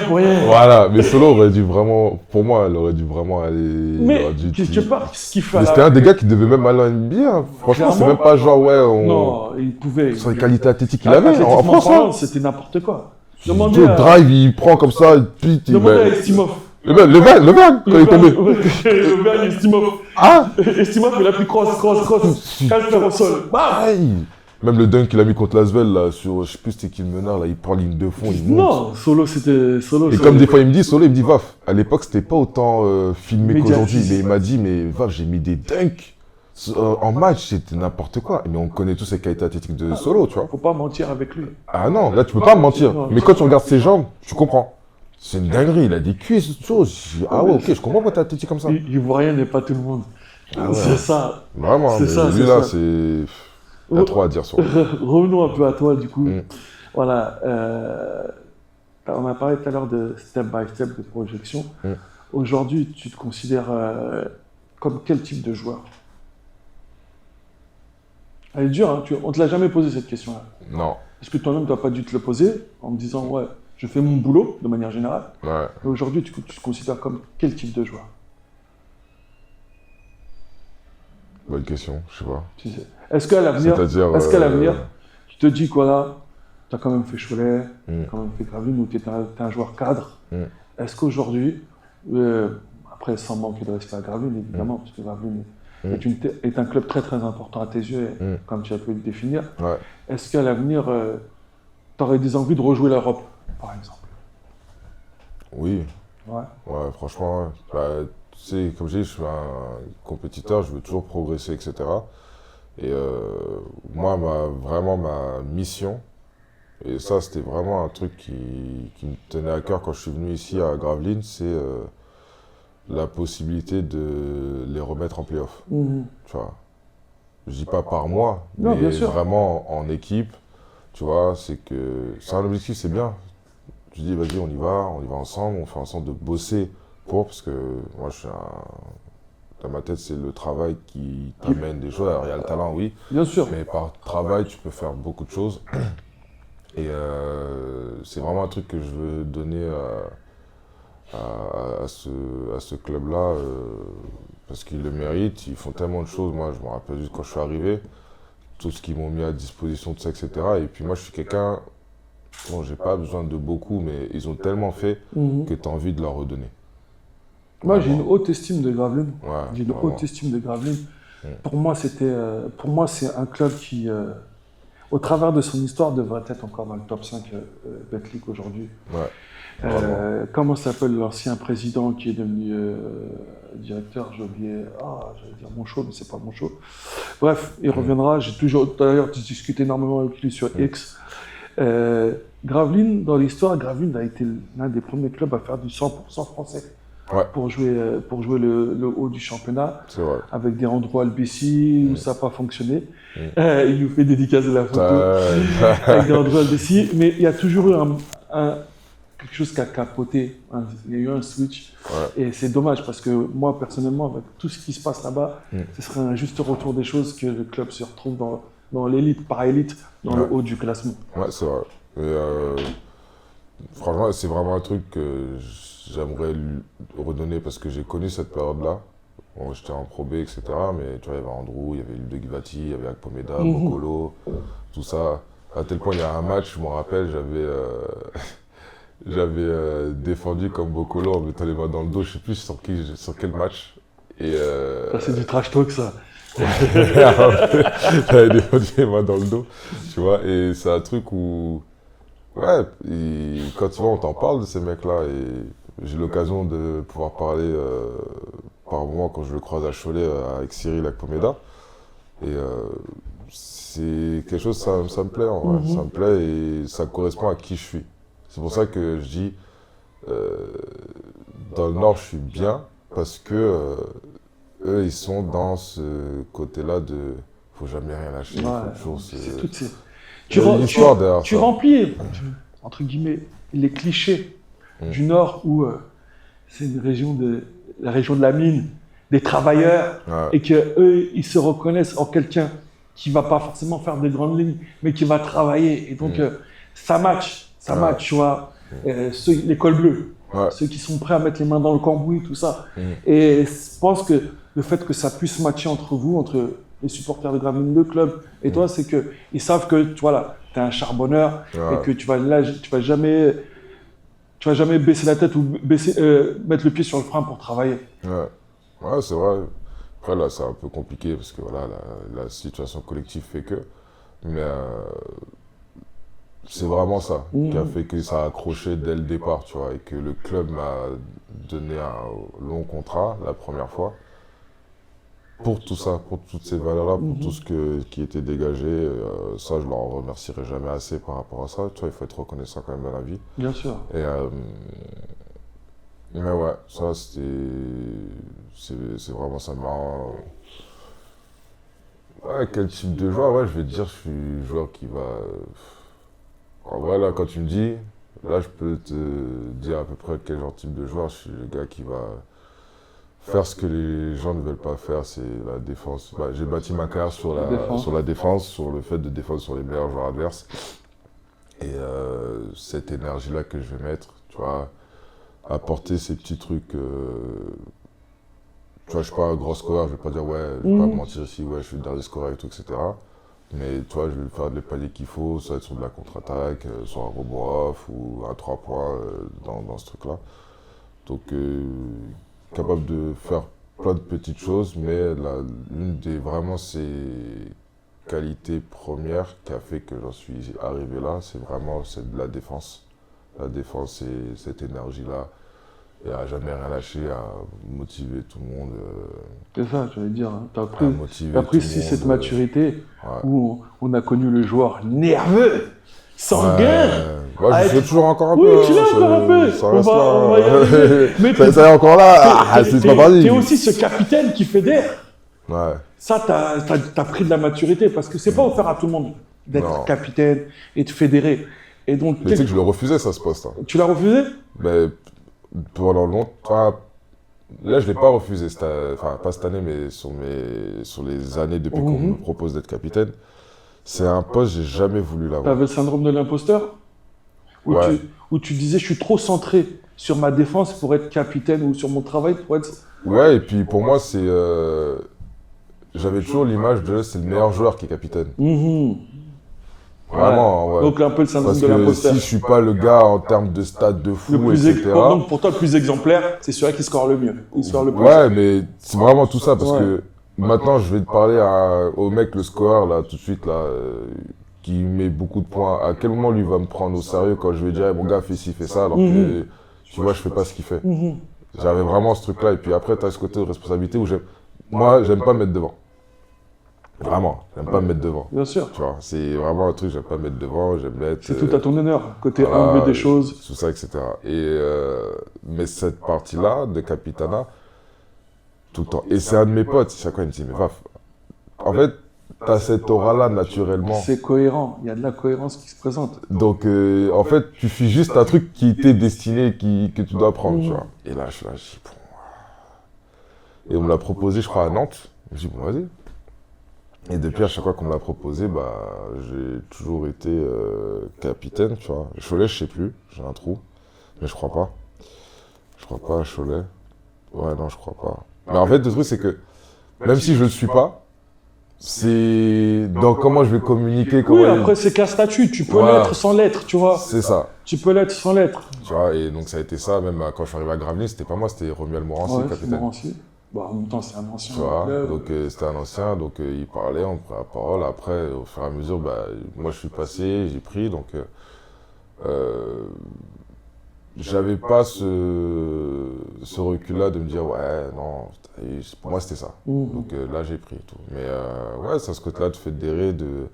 Pour rien. Voilà, mais Solo aurait dû vraiment, pour moi, elle aurait dû vraiment aller. Mais quelque part, ce qu'il fait. Mais c'était un des gars qui devait même aller en NBA. Hein. Franchement, c'est même pas genre, ouais. Non, il pouvait. Sur les qualités athlétiques qu'il avait en France. C'était n'importe quoi. Demandez à... drive, il prend comme ça, puis demandez à Estimov. Le Berg, quand il est tombé. Le Berg, Estimov. Ah Estimov, il a pris cross. Calfer au sol. Même le dunk qu'il a mis contre Lasvel, là, sur, je sais plus c'était qui le meneur, là, il prend ligne de fond, il monte. Non, Solo, c'était Solo. Et comme des fois il me dit, Vaf, à l'époque c'était pas autant filmé qu'aujourd'hui, mais il m'a dit, mais Vaf, j'ai mis des dunks en match, c'était n'importe quoi. Mais on connaît tous les qualités athlétiques de Solo, tu vois. Faut pas mentir avec lui. Ah non, là tu peux pas mentir. Mais quand tu regardes ses jambes, tu comprends. C'est une dinguerie, il a des cuisses, toute chose. Ah ouais, ok, je comprends pourquoi t'es athlétique comme ça. Ivoirien n'est pas tout le monde. Ah ouais. C'est ça. Vraiment, c'est ça. Lui là, c'est. Il y a trop à dire sur lui. Revenons un peu à toi, du coup. Voilà. On a parlé tout à l'heure de step by step de projection. Aujourd'hui, tu te considères comme quel type de joueur? Elle est dure, hein, on ne te l'a jamais posé cette question-là. Non. Est-ce que toi-même, tu n'as pas dû te le poser en me disant, ouais, je fais mon boulot de manière générale. Ouais. Et aujourd'hui, tu te considères comme quel type de joueur? Bonne question, je sais pas. Tu sais. Est-ce qu'à l'avenir, tu te dis quoi là, tu as quand même fait Cholet, tu as quand même fait Gravelines, où tu es un joueur cadre. Est-ce qu'aujourd'hui, après sans manquer de respect à Gravelines, évidemment, parce que Gravelines est un club très très important à tes yeux, comme tu as pu le définir, est-ce qu'à l'avenir, tu aurais des envies de rejouer l'Europe, par exemple? Oui. Ouais, franchement, bah, tu sais, comme je dis, je suis un compétiteur, je veux toujours progresser, etc. Et moi, ma mission, et ça c'était vraiment un truc qui me tenait à cœur quand je suis venu ici à Gravelines, c'est la possibilité de les remettre en play-off. Tu vois, je dis pas par mois, mais vraiment en équipe. Tu vois, c'est un objectif, c'est bien. Tu dis, vas-y, on y va ensemble, on fait ensemble de bosser parce que moi je suis Dans ma tête, c'est le travail qui t'amène des choses. Alors, il y a le talent, oui. Bien sûr. Mais par travail, tu peux faire beaucoup de choses. Et c'est vraiment un truc que je veux donner à ce club-là. Parce qu'ils le méritent. Ils font tellement de choses. Moi, je me rappelle juste quand je suis arrivé, tout ce qu'ils m'ont mis à disposition, tout ça, etc. Et puis moi, je suis quelqu'un... Bon, j'ai pas besoin de beaucoup, mais ils ont tellement fait que tu as envie de leur redonner. Moi, j'ai une haute estime de Gravelines. Ouais, j'ai une haute estime de Gravelines. Pour moi, c'est un club qui, au travers de son histoire, devrait être encore dans le top 5 Betclic aujourd'hui. Ouais. Comment s'appelle l'ancien président qui est devenu directeur? J'ai oublié. J'allais dire Monchot, mais c'est pas Monchot. Bref, il reviendra. J'ai toujours, d'ailleurs, discuté énormément avec lui sur X. Gravelines, dans l'histoire, Gravelines a été l'un des premiers clubs à faire du 100% français. Ouais. Pour jouer le haut du championnat, c'est vrai. avec des endroits Albessi où ça n'a pas fonctionné. Il nous fait dédicacer la photo avec des endroits Albessi, mais il y a toujours eu quelque chose qui a capoté, il y a eu un switch, et c'est dommage parce que moi personnellement, avec tout ce qui se passe là-bas, ce serait un juste retour des choses que le club se retrouve dans l'élite, par élite, dans le haut du classement. Ouais, c'est vrai. Et, franchement, c'est vraiment un truc que j'aimerais lui redonner parce que j'ai connu cette période-là. Bon, j'étais en Pro B, etc. Mais tu vois, il y avait Andrew, il y avait Ludo Givati, il y avait Akpomeda, Bokolo, tout ça. À tel point, il y a un match, je me rappelle, j'avais défendu comme Bokolo en mettant les mains dans le dos. Je ne sais plus sur quel match. Et Ça, c'est du trash talk, ça. J'avais défendu les mains dans le dos, tu vois. Et c'est un truc où... Ouais, quand tu vois, on t'en parle de ces mecs-là. Et j'ai l'occasion de pouvoir parler par moment quand je le croise à Cholet avec Cyril Akpomeda. Et c'est quelque chose, ça me plaît en vrai. Ça me plaît et ça correspond à qui je suis. C'est pour ça que je dis, dans le Nord, je suis bien parce que eux, ils sont dans ce côté-là de faut jamais rien lâcher. C'est toutes ces... Tu Tu remplis, entre guillemets, les clichés du Nord où c'est la région de la mine, des travailleurs, et qu'eux, ils se reconnaissent en quelqu'un qui ne va pas forcément faire des grandes lignes, mais qui va travailler. Et donc, ça match, tu vois. Les cols bleus, ceux qui sont prêts à mettre les mains dans le cambouis, tout ça. Et je pense que le fait que ça puisse matcher entre vous, entre les supporters de Gravelines, le club et toi, c'est qu'ils savent que tu es un charbonneur et que tu vas jamais baisser la tête ou mettre le pied sur le frein pour travailler. Ouais, c'est vrai. Après, là, c'est un peu compliqué parce que voilà, la situation collective fait que. Mais c'est vraiment ça qui a fait que ça a accroché dès le départ, tu vois, et que le club m'a donné un long contrat la première fois. Pour tout ça, pour toutes ces valeurs-là, pour tout ce qui était dégagé, ça, je leur remercierai jamais assez par rapport à ça. Tu vois, il faut être reconnaissant quand même dans la vie. Bien sûr. Et, mais ouais, ça, c'est vraiment ça. Ouais, quel type de joueur? Ouais, je vais te dire, je suis un joueur qui va... En vrai, là, quand tu me dis, là, je peux te dire à peu près quel genre de type de joueur. Je suis le gars qui va... faire ce que les gens ne veulent pas faire, c'est la défense. J'ai bâti ma carrière sur la défense, sur le fait de défendre sur les meilleurs joueurs adverses. Et cette énergie-là que je vais mettre, tu vois, apporter ces petits trucs. Tu vois, je suis pas un gros scoreur, je vais pas dire, ouais, je vais pas me mentir ici, ouais, je suis le dernier scoreur et tout, etc. Mais tu vois, je vais faire les paliers qu'il faut, ça va être sur de la contre-attaque, sur un rebond off ou un 3 points dans ce truc-là. Donc, capable de faire plein de petites choses, mais l'une des vraiment ces qualités premières qui a fait que j'en suis arrivé là, c'est de la défense. La défense, c'est cette énergie-là, et à jamais rien lâcher, à motiver tout le monde. C'est ça, j'allais dire. Hein. Tu as pris cette maturité où on a connu le joueur nerveux, sanguin. Ouais, je suis toujours encore un peu. Oui, tu l'as encore un peu. Ça reste là. Mais ça est encore là. C'est pas parti. Tu es aussi ce capitaine qui fédère. Ouais. Ça, t'as pris de la maturité parce que c'est pas offert à tout le monde d'être capitaine et de fédérer. Et donc, mais tu sais que je le refusais, ça, ce poste. Hein. Tu l'as refusé? Mais pendant longtemps, là, je ne l'ai pas refusé, enfin, pas cette année, mais sur les années depuis qu'on me propose d'être capitaine. C'est un poste, j'ai jamais voulu l'avoir. T'avais le syndrome de l'imposteur? Ouais. Où tu disais, je suis trop centré sur ma défense pour être capitaine ou sur mon travail pour être... Ouais, et puis pour moi, c'est... j'avais toujours l'image de c'est le meilleur joueur qui est capitaine. Vraiment, ouais. Donc un peu le syndrome Parce de que l'imposteur. si je suis pas le gars en termes de stats de fou, etc. Donc pour toi, le plus exemplaire, c'est celui qui score le mieux. Il score le plus. Ouais, mais c'est vraiment tout ça, parce que maintenant, je vais te parler au mec, le scoreur, là, tout de suite, là, qui met beaucoup de points. À quel moment lui va me prendre au sérieux quand je vais dire, hey, mon gars, fais ci, fais ça, alors que, tu vois, je fais pas ce qu'il fait. J'avais vraiment ce truc-là, et puis après, tu as ce côté de responsabilité où moi, j'aime pas me mettre devant. Vraiment, j'aime pas me mettre devant. Bien sûr. Tu vois, c'est vraiment un truc, j'aime pas me mettre devant, j'aime être... C'est tout à ton honneur, côté humble des choses. Tout ça, etc. Mais cette partie-là, de Capitana, tout le temps. Et c'est un de mes potes, chaque fois il me dit, mais Vaf, en fait, t'as cette aura-là naturellement. C'est cohérent, il y a de la cohérence qui se présente. Donc, en fait, tu fais juste un truc qui t'est destiné, que tu dois prendre, tu vois. Et là, je suis là, je dis, bon... Et on me l'a proposé, je crois, à Nantes. Je dis, bon, vas-y. Et depuis, à chaque fois qu'on me l'a proposé, bah, j'ai toujours été capitaine, tu vois. Cholet, je sais plus, j'ai un trou, mais je crois pas. Je crois pas à Cholet. Ouais, non, je crois pas. Mais en fait, le truc, c'est que même si je le suis pas, c'est dans comment je vais communiquer. Oui, après, c'est qu'un statut, tu peux l'être sans l'être, tu vois. C'est ça. Tu peux l'être sans l'être. Tu vois, et donc ça a été ça, même quand je suis arrivé à Gravelines, c'était pas moi, c'était Romuald Morancy, capitaine. Morancy. Bah, en même temps, c'est un ancien. Tu vois, donc c'était un ancien, donc il parlait, on prenait la parole. Après, au fur et à mesure, bah, moi je suis passé, j'ai pris, donc j'avais pas ce recul-là de me dire, ouais, non, pour moi c'était ça. Donc là j'ai pris tout. Mais ouais, c'est à ce côté-là de fédérer, de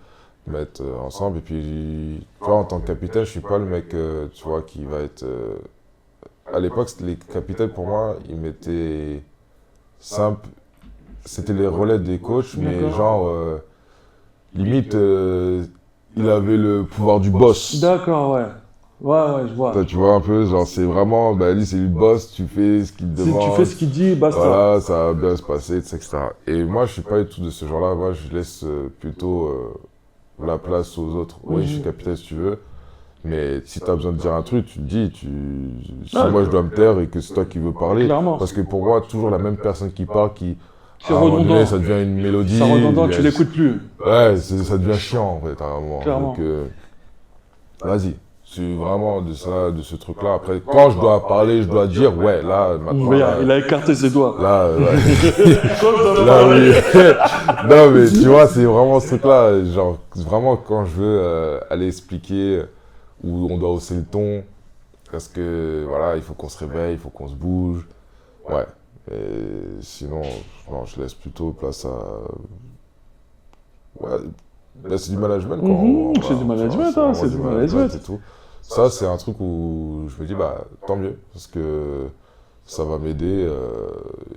mettre ensemble. Et puis, tu vois, en tant que capitaine, je suis pas le mec, tu vois, qui va être... À l'époque, les capitaines, pour moi, ils m'étaient... simple, c'était les relais des coachs, mais genre, limite, il avait le pouvoir du boss. D'accord, ouais. Ouais, je vois. Tu vois un peu, genre, c'est vraiment, bah, lui, c'est le boss, tu fais ce qu'il te demande. Tu fais ce qu'il dit, basta. Voilà, ça va bien se passer, etc. Et moi, je suis pas du tout de ce genre-là. Moi, je laisse plutôt la place aux autres. Oui, je suis capitaine si tu veux. Mais si tu as besoin de dire un truc, tu le dis. Si moi je dois me taire et que c'est toi qui veux parler. Clairement. Parce que pour moi, toujours la même personne qui parle, c'est redondant. Ça devient une mélodie. C'est redondant, tu l'écoutes plus. Ouais, ça devient chiant en fait à un moment. Clairement. Donc, vas-y. C'est vraiment de ce truc-là. Après, quand je dois parler, je dois dire, ouais, là, maintenant. Il a écarté ses doigts. Là, oui. Non, mais tu vois, c'est vraiment ce truc-là. Genre, vraiment, quand je veux aller expliquer où on doit hausser le ton, parce que, voilà, il faut qu'on se réveille, il faut qu'on se bouge. Ouais. Et sinon, non, je laisse plutôt place à... Ouais, là, c'est du management, quoi. C'est du management, hein, c'est du management. Et tout. Ça, c'est un truc où je me dis, bah, tant mieux, parce que ça va m'aider,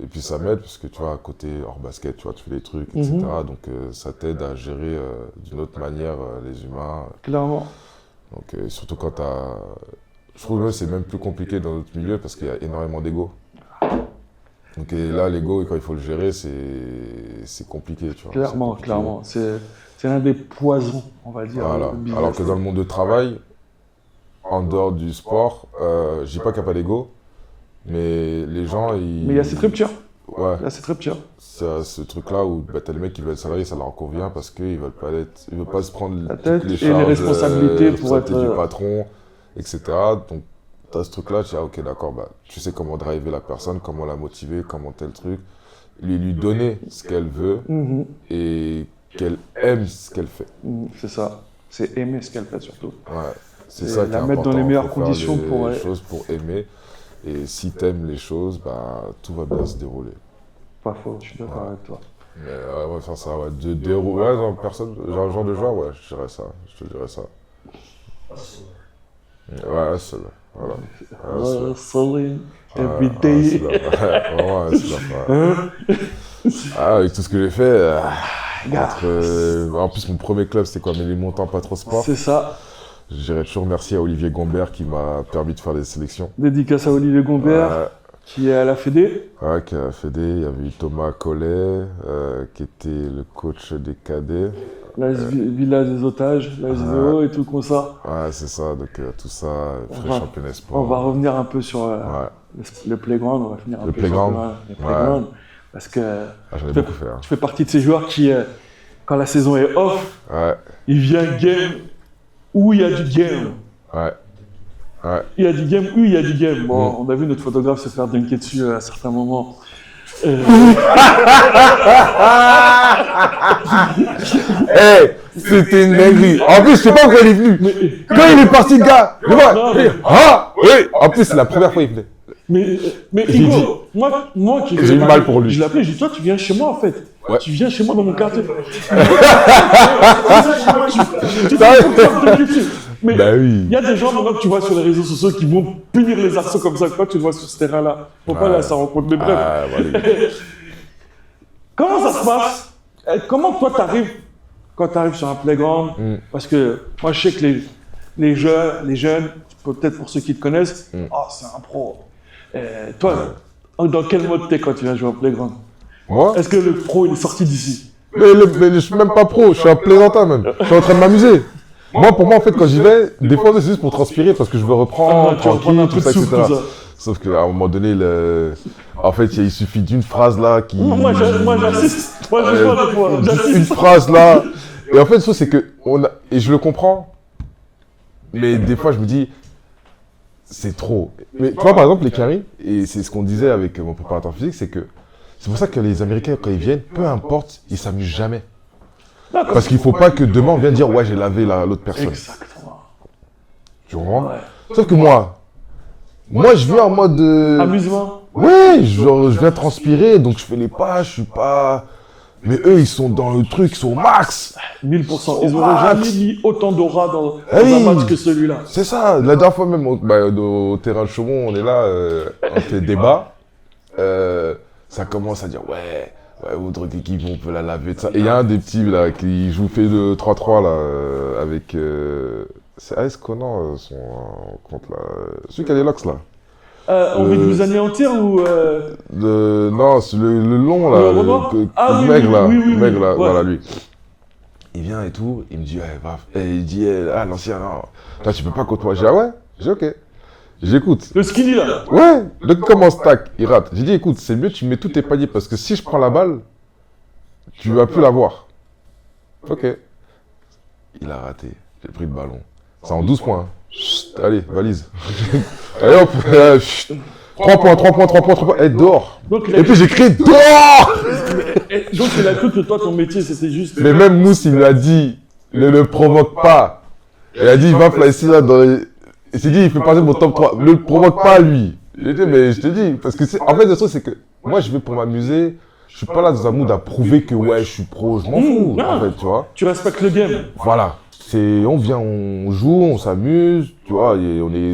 et puis ça m'aide, parce que tu vois, à côté, hors basket, tu vois, tu fais des trucs, etc. Donc, ça t'aide à gérer d'une autre manière les humains. Clairement. Donc, surtout quand t'as... Je trouve que c'est même plus compliqué dans notre milieu, parce qu'il y a énormément d'ego. Donc, et là, l'ego, quand il faut le gérer, c'est compliqué, tu vois. Clairement, clairement. C'est un des poisons, on va dire. Voilà. Alors que dans le monde de travail, en dehors du sport, je dis pas qu'il n'y a pas d'ego, mais les gens, ils... Mais il y a cette rupture. Ouais. Il y a cette rupture. C'est ce truc-là où bah, t'as les mecs qui veulent être salariés, ça leur convient parce qu'ils veulent pas se prendre toutes les charges, et les responsabilités pour être du patron, etc. Donc t'as ce truc-là, tu dis ah, ok d'accord, bah, tu sais comment driver la personne, comment la motiver, comment tel truc, lui donner ce qu'elle veut et qu'elle aime ce qu'elle fait. C'est ça, c'est aimer ce qu'elle fait surtout. Ouais. C'est ça qui est la mettre dans les meilleures conditions pour les choses pour aimer. Et si t'aimes les choses, bah, tout va bien se dérouler. Pas faux, je suis d'accord avec toi. Mais ouais, faire ça, ouais. Ouais, genre, personne, genre de joueur, ouais, je dirais ça. Je te dirais ça. Ouais, seul. Voilà. Hustling every day. Vraiment, avec tout ce que j'ai fait, en plus, mon premier club, c'était quoi? Ménilmontant Pas Trop Sport. C'est ça. Je dirais toujours merci à Olivier Gombert qui m'a permis de faire des sélections. Dédicace à Olivier Gombert. Qui est à la Fédé. Ouais, qui est à la Fédé. Il y avait eu Thomas Collet, qui était le coach des cadets. La Villa des Otages, la SVO et tout comme ça. Ouais, c'est ça. Donc tout ça, Frais Championnat Espoir. On va revenir un peu sur le playground. On va finir un peu playground. sur le playground. Parce que j'en ai beaucoup fait. Tu fais partie de ces joueurs qui, quand la saison est off, il vient game où il y a du game. Ouais. Il y a du game où il y a du game. Bon, on a vu notre photographe se faire dunker dessus à certains moments. C'était une dinguerie. En plus, je sais pas pourquoi il est venu. Quand il est parti, le gars, en plus, c'est la première fois qu'il venait. Mais Hugo, moi qui j'ai eu mal pour lui. Je l'appelais, j'ai dit, toi, tu viens chez moi en fait. Ouais. Tu viens chez moi dans mon quartier. Mais il y a des gens maintenant que tu vois sur les réseaux sociaux qui vont punir les arceaux comme ça. Quand tu le vois sur ce terrain-là, faut pas aller à sa rencontre. Mais bref. Comment ça se passe? Comment toi t'arrives quand tu arrives sur un playground? Parce que moi je sais que les jeunes, peut-être pour ceux qui te connaissent, c'est un pro. Toi, dans quel mode t'es quand tu viens jouer au playground? Moi? Est-ce que le pro il est sorti d'ici? Mais je suis même pas pro, je suis un plaisantin même. Je suis en train de m'amuser. Moi, pour moi, en fait, quand j'y vais, des fois, c'est juste pour transpirer parce que je veux reprendre, tranquille, tout ça, etc. Sauf qu'à un moment donné, en fait, il suffit d'une phrase là qui. Moi, j'assiste. Moi, je vois des fois. J'assiste. Une phrase là. Et en fait, ça, c'est que. Et je le comprends. Mais des fois, je me dis. C'est trop. Mais tu vois, par exemple, les carrés, et c'est ce qu'on disait avec mon préparateur physique, c'est que. C'est pour ça que les Américains, quand ils viennent, peu importe, ils s'amusent jamais. Parce qu'il ne faut pas que demain on vienne dire ouais j'ai lavé l'autre personne. Exactement. Tu comprends? Sauf que moi je viens en mode amusement. Ouais, genre je viens transpirer donc je fais les pas, je suis pas. Mais eux ils sont dans le truc, ils sont au max. 1000%. Ils n'auraient jamais mis autant d'aura dans un match que celui-là. C'est ça. La dernière fois même au terrain de Chaumont, on est là, on fait débat. Ça commence à dire ouais, votre équipe, on peut la laver, de ça. Et il y a un des petits là qui joue fait le 3-3 là, avec. C'est AS Conan, son compte là. Celui qui a les locks là. On veut vous anéantir ou. Non, c'est le long là. Le mec là. Oui, mec là, ouais. voilà lui. Il vient et tout, il me dit, il dit, l'ancien, non, toi tu peux pas côtoyer. J'ai dit, ah ouais? J'ai dit, ok. J'écoute. Le skinny là? Ouais, le commence tac, il rate. J'ai dit écoute, c'est mieux tu mets tous tes paniers parce que si je prends la balle, tu vas plus la voir. Ok. Il a raté. J'ai pris le ballon. C'est en 12 points. Hein. Chut, allez, valise. Allez hop, 3 points. Et dehors. Et puis j'ai crié dehors. Donc il a cru que toi ton métier c'était juste. Mais même Mousse il lui a dit, ne le provoque pas. Il a dit il va ici là dans les. Il s'est dit, il fait partie de mon top 3. Ne le provoque pas, lui. J'ai dit, mais je te dis, parce que en fait, le truc, c'est que moi, je vais pour m'amuser. Je suis pas là dans un mood à prouver que, ouais, je suis pro. Je m'en fous, en fait, tu vois. Tu respectes le game. Voilà. On vient, on joue, on s'amuse, tu vois.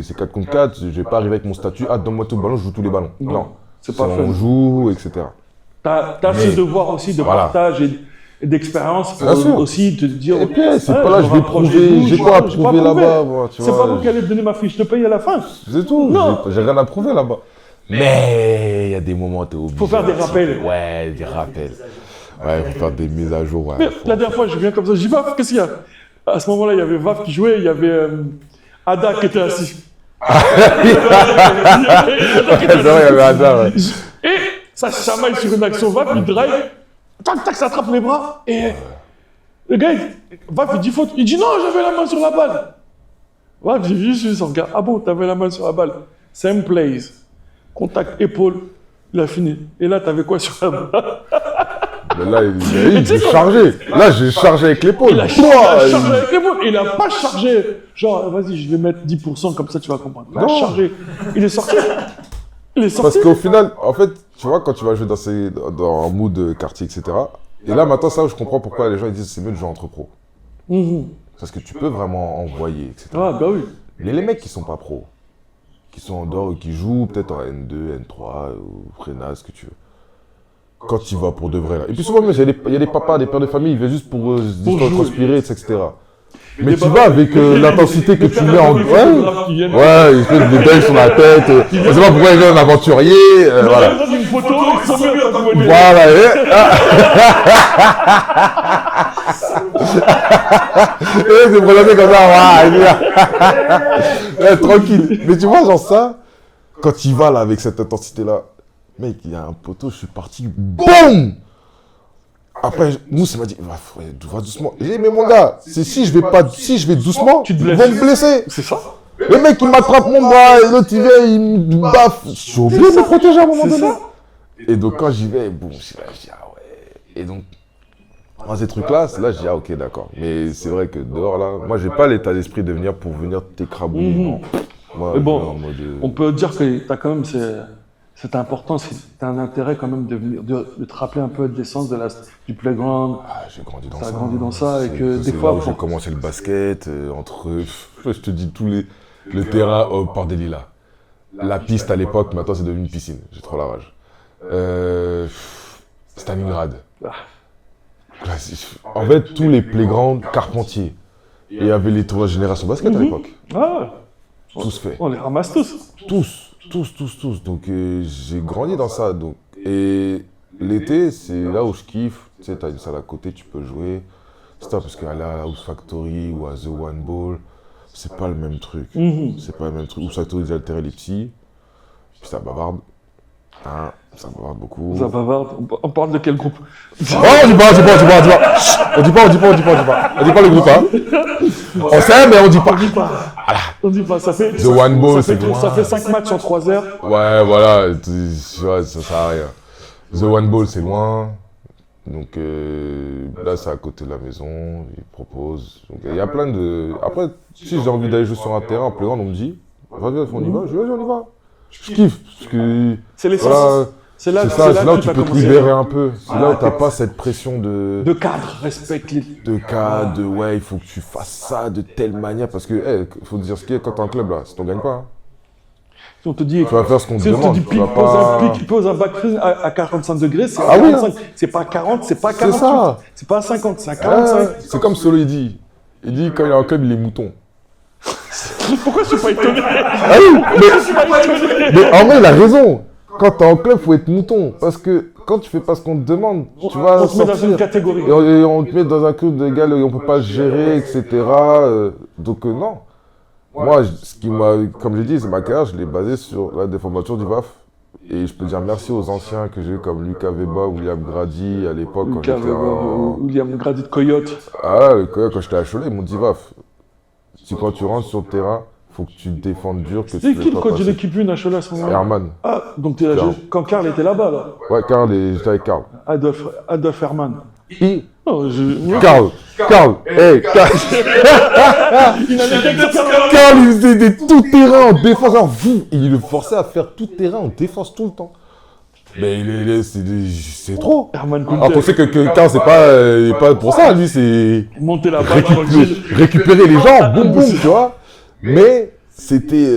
C'est 4 contre 4. Je vais pas arriver avec mon statut, donne-moi tout le ballon, je joue tous les ballons. Non. C'est pas fait. On joue, etc. T'as ce devoir aussi de partage et d'expérience pour aussi te dire. Et puis, c'est pas là, je vais prouver, j'ai quoi à prouver là-bas, moi, tu vois. C'est pas vous qui allez me donner ma fiche de paye à la fin. C'est tout, j'ai rien à prouver là-bas. Mais il y a des moments où t'es obligé. Faut faire des rappels. Ouais, des rappels. Ouais, faut faire des mises à jour, ouais. Mais la dernière fois, je viens comme ça, je dis, Vaf, qu'est-ce qu'il y a? À ce moment-là, il y avait Vaf qui jouait, il y avait Ada qui était assis. C'est vrai, il y avait Ada, ouais. Et ça se chamaille sur une action, Vaf, il drive. Tac, tac, ça attrape les bras et le gars, il dit faute. Il dit non, j'avais la main sur la balle. Ouais, j'ai vu son regard. Ah bon, t'avais la main sur la balle. Same plays. Contact épaule, il a fini. Et là, t'avais quoi sur la balle? Mais là, j'ai chargé. Là, j'ai chargé avec l'épaule. Il a chargé avec l'épaule. Il a pas chargé. Genre, vas-y, je vais mettre 10%, comme ça tu vas comprendre. Il a chargé. Il est sorti. Parce qu'au final, en fait, tu vois, quand tu vas jouer dans un mood quartier, etc. Et là, maintenant, ça, je comprends pourquoi les gens ils disent c'est mieux de jouer entre pros. Parce que tu peux vraiment envoyer, etc. Ah, bah oui. Les mecs qui sont pas pros, qui sont en dehors, qui jouent peut-être en N2, N3, ou Fréna, ce que tu veux. Quand tu vas pour de vrai, là. Et puis souvent, il y a des papas, des pères de famille, ils viennent juste pour transpirer, etc. Mais tu vas avec l'intensité que tu mets en... Ouais, il fait des bugs sur la tête. On sait pas pourquoi il est un aventurier. Voilà. Une photo, Voilà. Et c'est présenté comme ça. Tranquille. Mais tu vois, genre ça, quand il va là avec cette intensité-là, mec, il y a un poteau, je suis parti, BOUM! Après, Mousse m'a dit, va doucement. J'ai dit, mais mon gars, si je vais doucement, tu te ils blesses. vont me blesser. C'est ça. Le mec, il m'attrape mon bras, et l'autre, il vient, il me baffe. Je suis obligé de me protéger à un moment donné. Et donc, quand j'y vais, boum, je dis, ah ouais. Et donc, dans ces trucs-là, là, je dis, ah ok, d'accord. Mais c'est vrai que dehors, là, moi, j'ai pas l'état d'esprit de venir pour venir t'écrabouiller. Non. Moi, Mais je bon, vais en mode, on peut dire que tu as quand même cette importance, tu as un intérêt quand même de te rappeler un peu l'essence du playground. Ah, j'ai grandi dans Ça ça. a grandi dans ça et que des c'est fois, là où j'ai commencé le basket, je te dis, le terrain par des lilas. La piste à l'époque, maintenant c'est devenu une piscine. J'ai trop la rage. Stalingrad. En fait, tous les playgrounds Carpentier. Et il y avait les tournois Génération Basket à l'époque. Ah, Tous faits. on les ramasse tous. Tous. Donc j'ai grandi dans ça. Donc. Et l'été, c'est là où je kiffe. Tu sais, t'as une salle à côté, tu peux jouer. C'est ça, parce qu'aller à la House Factory ou à The One Ball, c'est pas le même truc. C'est pas le même truc. House Factory, j'ai altéré les petits. Puis ça bavarde. Hein, ça bavarde beaucoup. Ça bavarde. On parle de quel groupe? Oh, on dit pas. On dit pas le groupe, hein. On sait, mais on dit pas. On dit pas, ça fait... The One Ball, c'est loin. Ça fait 5 matchs en 3 heures. Ouais, voilà, tu vois, ça sert à rien. The One Ball, c'est loin. Donc là, c'est à côté de la maison. Ils proposent. Donc il y a plein de... Après, si j'ai envie d'aller jouer sur un terrain, en playground, on me dit, vas-y, on y va. Je dis, vas-y, on y va. Je kiffe, parce que... C'est l'essence. Voilà, c'est là où tu peux te libérer un peu. C'est là où t'as pas cette pression de cadre, respecte les... De cadre, ouais, il faut que tu fasses ça de telle manière. Parce que, faut te dire ce qu'il y a quand t'es en club, là, si t'en gagnes pas. Hein. Si on te dit... Tu vas faire ce qu'on te si demande. Si on te dit pose un backspin à 45 degrés, c'est à 45. Oui, hein. C'est pas 40, c'est pas 48. C'est ça. C'est pas à 50, c'est à 45. C'est comme Solo, il dit. Il dit, quand il est en club, il est mouton. Pourquoi je suis pas étonné? Ah oui, mais en vrai, il a raison. Quand t'es en club, faut être mouton. Parce que quand tu fais pas ce qu'on te demande, tu vas on te met dans une catégorie. Et on te met dans un club de gars où on peut pas gérer, etc. Donc non. Moi, ce qui m'a, comme j'ai dit, c'est ma carrière, je l'ai basée sur la déformation du VAF. Et je peux dire merci aux anciens que j'ai eu comme Lucas Veba, William Grady à l'époque. William Grady de Coyote. Ah, le Coyote, quand j'étais à Cholet, ils m'ont dit VAF. Quand tu rentres sur le terrain, faut que tu défendes dur. C'est qui le coach de l'équipe 1 à Cholet à ce moment-là? Herman. Ah, donc quand Karl était là-bas, là? Ouais, j'étais avec Karl. Adolphe Herman. Karl. Hey, Karl. Karl, il faisait des tout-terrain en défense. Alors, il le forçait à faire tout-terrain en défense tout le temps. Mais c'est trop. Alors qu'on sait que Karl, c'est pas pour ça. Lui, c'est monter la balle, récupérer les gens, boum boum, tu vois. Mais c'était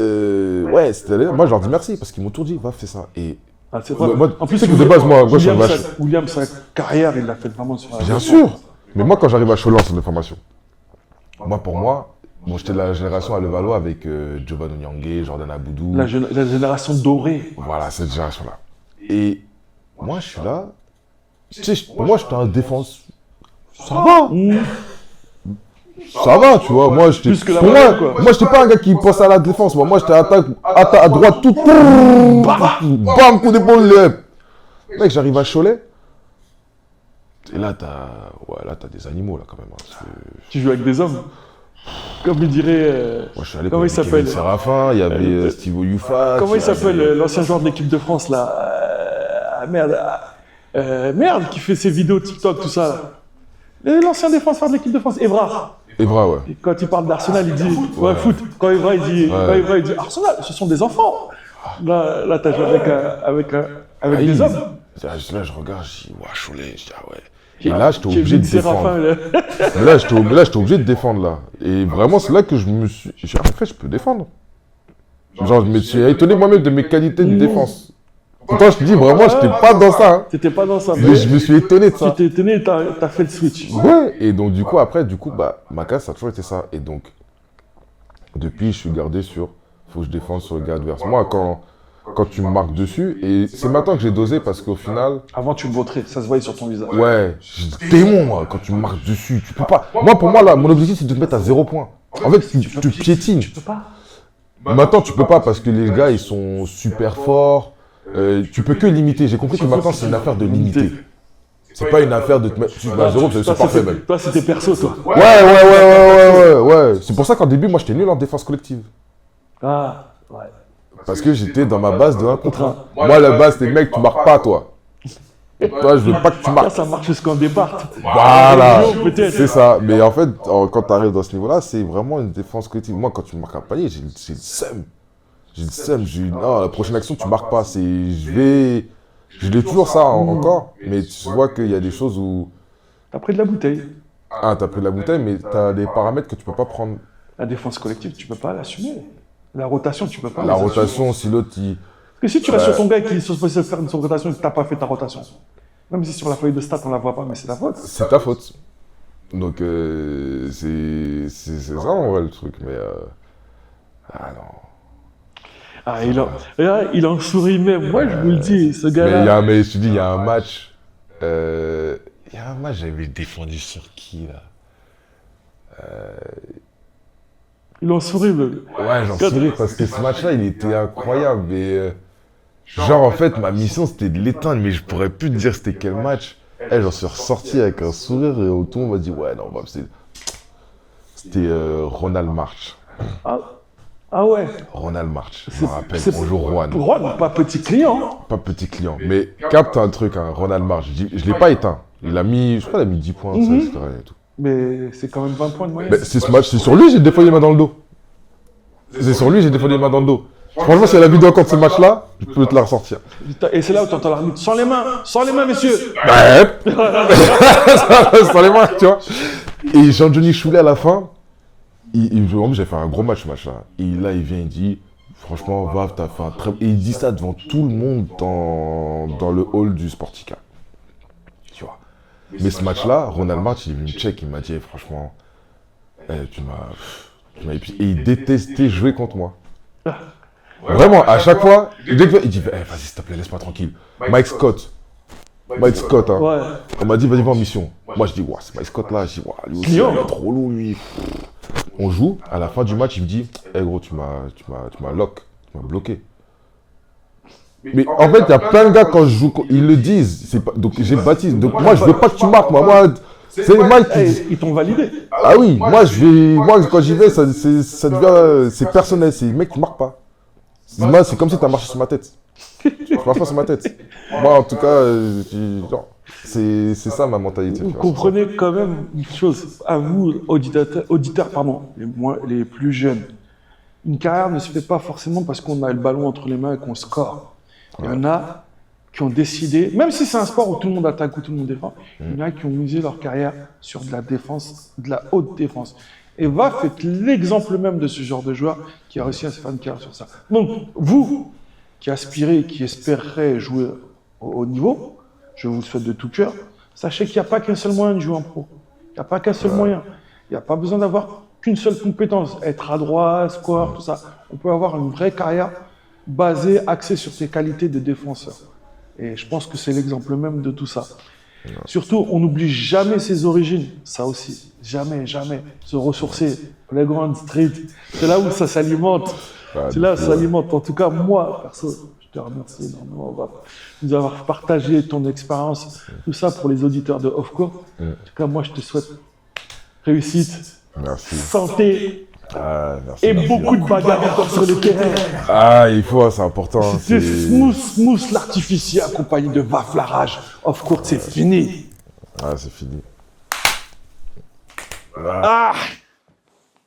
moi je leur dis merci parce qu'ils m'ont tout dit, va fais ça. Et moi, en plus, c'est que de base, moi je suis William, sa carrière, il l'a fait vraiment sur la... Bien sûr. Mais moi, quand j'arrive à Cholet en centre de formation, pour moi, j'étais de la génération à Levallois avec Giovanni Onyangé, Jordan Aboudou. La génération dorée. Voilà, cette génération-là. Et moi, je suis là. Tu sais, pour moi, j'étais en défense. Ça va. Ça va, tu vois. Moi, j'étais. Moi, j'étais pas un gars qui pensait à la défense. Moi, j'étais à droite, tout. Bam, coup d'épaule, mec, j'arrive à Cholet. Et là, t'as des animaux, là, quand même. Hein, tu joues avec des hommes. Comme il dirait. Moi, je suis allé comment il s'appelle? Séraphin, il y avait Steve Youfa. Comment il s'appelle l'ancien joueur de l'équipe de France, là? Merde, qui fait ses vidéos TikTok, tout ça. L'ancien défenseur de l'équipe de France, Evra. Evra, ouais. Et quand il parle d'Arsenal, il dit foot. Quand Evra, il dit Arsenal, ce sont des enfants. Là, t'as joué avec des hommes. Là, je regarde, je dis, Cholet, je dis, ah ouais. Et là, j'étais obligé de défendre. Mais là, j'étais obligé de défendre, là. Et vraiment, c'est là que je me suis... En fait, je peux défendre. Genre, je me suis étonné moi-même de mes qualités de défense. Pourtant, je te dis, vraiment, je n'étais pas dans ça. Hein. T'étais pas dans ça. Mais je me suis étonné de ça. Tu t'es étonné, t'as fait le switch. Ouais, et donc, du coup, après, ma case, ça a toujours été ça. Et donc, depuis, je suis gardé sur, faut que je défende sur le gars adverse. Moi, quand tu me marques dessus, et c'est maintenant que j'ai dosé parce qu'au final... Avant, tu le vautrais, ça se voyait sur ton visage. Ouais, démon, moi, quand tu me marques dessus, tu peux pas. Moi, pour moi, là, mon objectif, c'est de te mettre à 0 points. En fait, tu piétines. Tu peux pas. Maintenant, tu peux pas parce que les gars, ils sont super forts. Tu peux que limiter. J'ai compris que maintenant, c'est une affaire de limiter. C'est pas une affaire de te mettre à 0, c'est parfait, même. Toi, c'était perso, toi. Ouais. C'est pour ça qu'en début, moi, j'étais nul en défense collective. Ah, ouais. Parce que j'étais dans ma base de 1 contre 1. Moi, la base, c'est mec, tu marques pas, toi. Toi, je veux pas que tu marques. Ça marche jusqu'en départ. Voilà, c'est ça. Mais en fait, quand tu arrives dans ce niveau-là, c'est vraiment une défense collective. Moi, quand tu marques un panier, j'ai le seum. J'ai le seum. Non, la prochaine action, tu marques pas. Je l'ai toujours ça encore, mais tu vois qu'il y a des choses où... T'as pris de la bouteille. Ah, t'as pris de la bouteille, mais t'as des paramètres que tu peux pas prendre. La défense collective, tu peux pas l'assumer. La rotation, tu peux pas. La rotation, si l'autre, il... Parce que si tu restes sur ton gars qui est supposé faire une rotation et que t'as pas fait ta rotation, même si sur la feuille de stats, on la voit pas, mais c'est ta faute. C'est ta faute. Donc, c'est ça, en vrai, le truc, mais... Ah non... Ah, il en sourit même. Moi, je vous le dis, ce gars-là. Mais je te dis, il y a un match. J'avais défendu sur qui, là Il en sourit même. Ouais, j'en souris parce que ce match-là, il était incroyable. Mais, genre, en fait, ma mission, c'était de l'éteindre, mais je pourrais plus te dire c'était quel match. J'en suis ressorti avec un sourire et autour, on m'a dit, ouais, non, c'était Ronald March. Ah ouais. Ronald March, je me rappelle, on joue Juan. Juan, pas petit client. Pas petit client, mais capte un truc, hein, Ronald March. Je l'ai pas éteint. Il a mis, je crois qu'il a mis 10 points, ça, etc. Et tout. Mais c'est quand même 20 points de moyenne. Mais c'est ce match, c'est sur lui, j'ai défoilé les mains dans le dos. C'est sur lui, j'ai défoilé les mains dans le dos. Franchement, si y a la vidéo encore de ce match-là, je peux te la ressortir. Et c'est là où tu entends l'arbitre. Sans les mains, messieurs. Ouais. Sans les mains, tu vois. Et Jean-Johnny Choulet, à la fin, j'ai fait un gros match, ce match-là. Et là, il vient, il dit, franchement, Vav, t'as fait un très... Et il dit ça devant tout le monde dans le hall du Sportica. Tu vois. Mais ce match-là, Ronald March, il est venu me check, il m'a dit, franchement, tu m'as épuisé. Et il détestait jouer contre moi. Vraiment, à chaque fois, il dit, vas-y, s'il te plaît, laisse-moi tranquille. Mike Scott, hein. Ouais. On m'a dit, vas-y, va en mission. Moi, je dis, ouais, c'est Mike Scott là. Je dis, ouais, lui aussi, il est trop lourd, lui. On joue, à la fin du match, il me dit, gros, tu m'as lock, tu m'as bloqué. Mais en fait, il y a plein de gars, quand je joue, ils le disent. Donc, j'ai Baptiste. Donc, moi, je veux pas que tu marques, moi. C'est Mike qui... Ils t'ont validé. Ah oui, moi, quand j'y vais, ça devient... C'est personnel, c'est mec, tu marques pas. Moi, c'est comme si tu as marché sur ma tête. Tu marches pas sur ma tête. Moi, en tout cas, c'est ça ma mentalité. Vous comprenez quand même une chose, à vous, auditeurs, les plus jeunes. Une carrière ne se fait pas forcément parce qu'on a le ballon entre les mains et qu'on score. Il y en a qui ont décidé, même si c'est un sport où tout le monde attaque, où tout le monde défend, il y en a qui ont misé leur carrière sur de la défense, de la haute défense. Et Vav est l'exemple même de ce genre de joueur qui a réussi à se faire une carrière sur ça. Donc, vous, qui aspirez, qui espérez jouer au haut niveau, je vous le souhaite de tout cœur, sachez qu'il n'y a pas qu'un seul moyen de jouer en pro. Il n'y a pas qu'un seul moyen. Il n'y a pas besoin d'avoir qu'une seule compétence, être adroit, score, tout ça. On peut avoir une vraie carrière basée, axée sur tes qualités de défenseur. Et je pense que c'est l'exemple même de tout ça. Surtout, on n'oublie jamais ses origines, ça aussi. Jamais, jamais. Se ressourcer, Playground Street, c'est là où ça s'alimente. C'est là où ça s'alimente. En tout cas, moi, perso, je te remercie énormément de nous avoir partagé ton expérience, tout ça pour les auditeurs de Off Court. En tout cas, moi, je te souhaite réussite, santé, merci. Beaucoup de bagarres encore sur le terrain. Ah, il faut, c'est important. C'est smooth l'artificier accompagné de Vav la rage. Off Court, c'est fini. Ah, c'est fini. Ah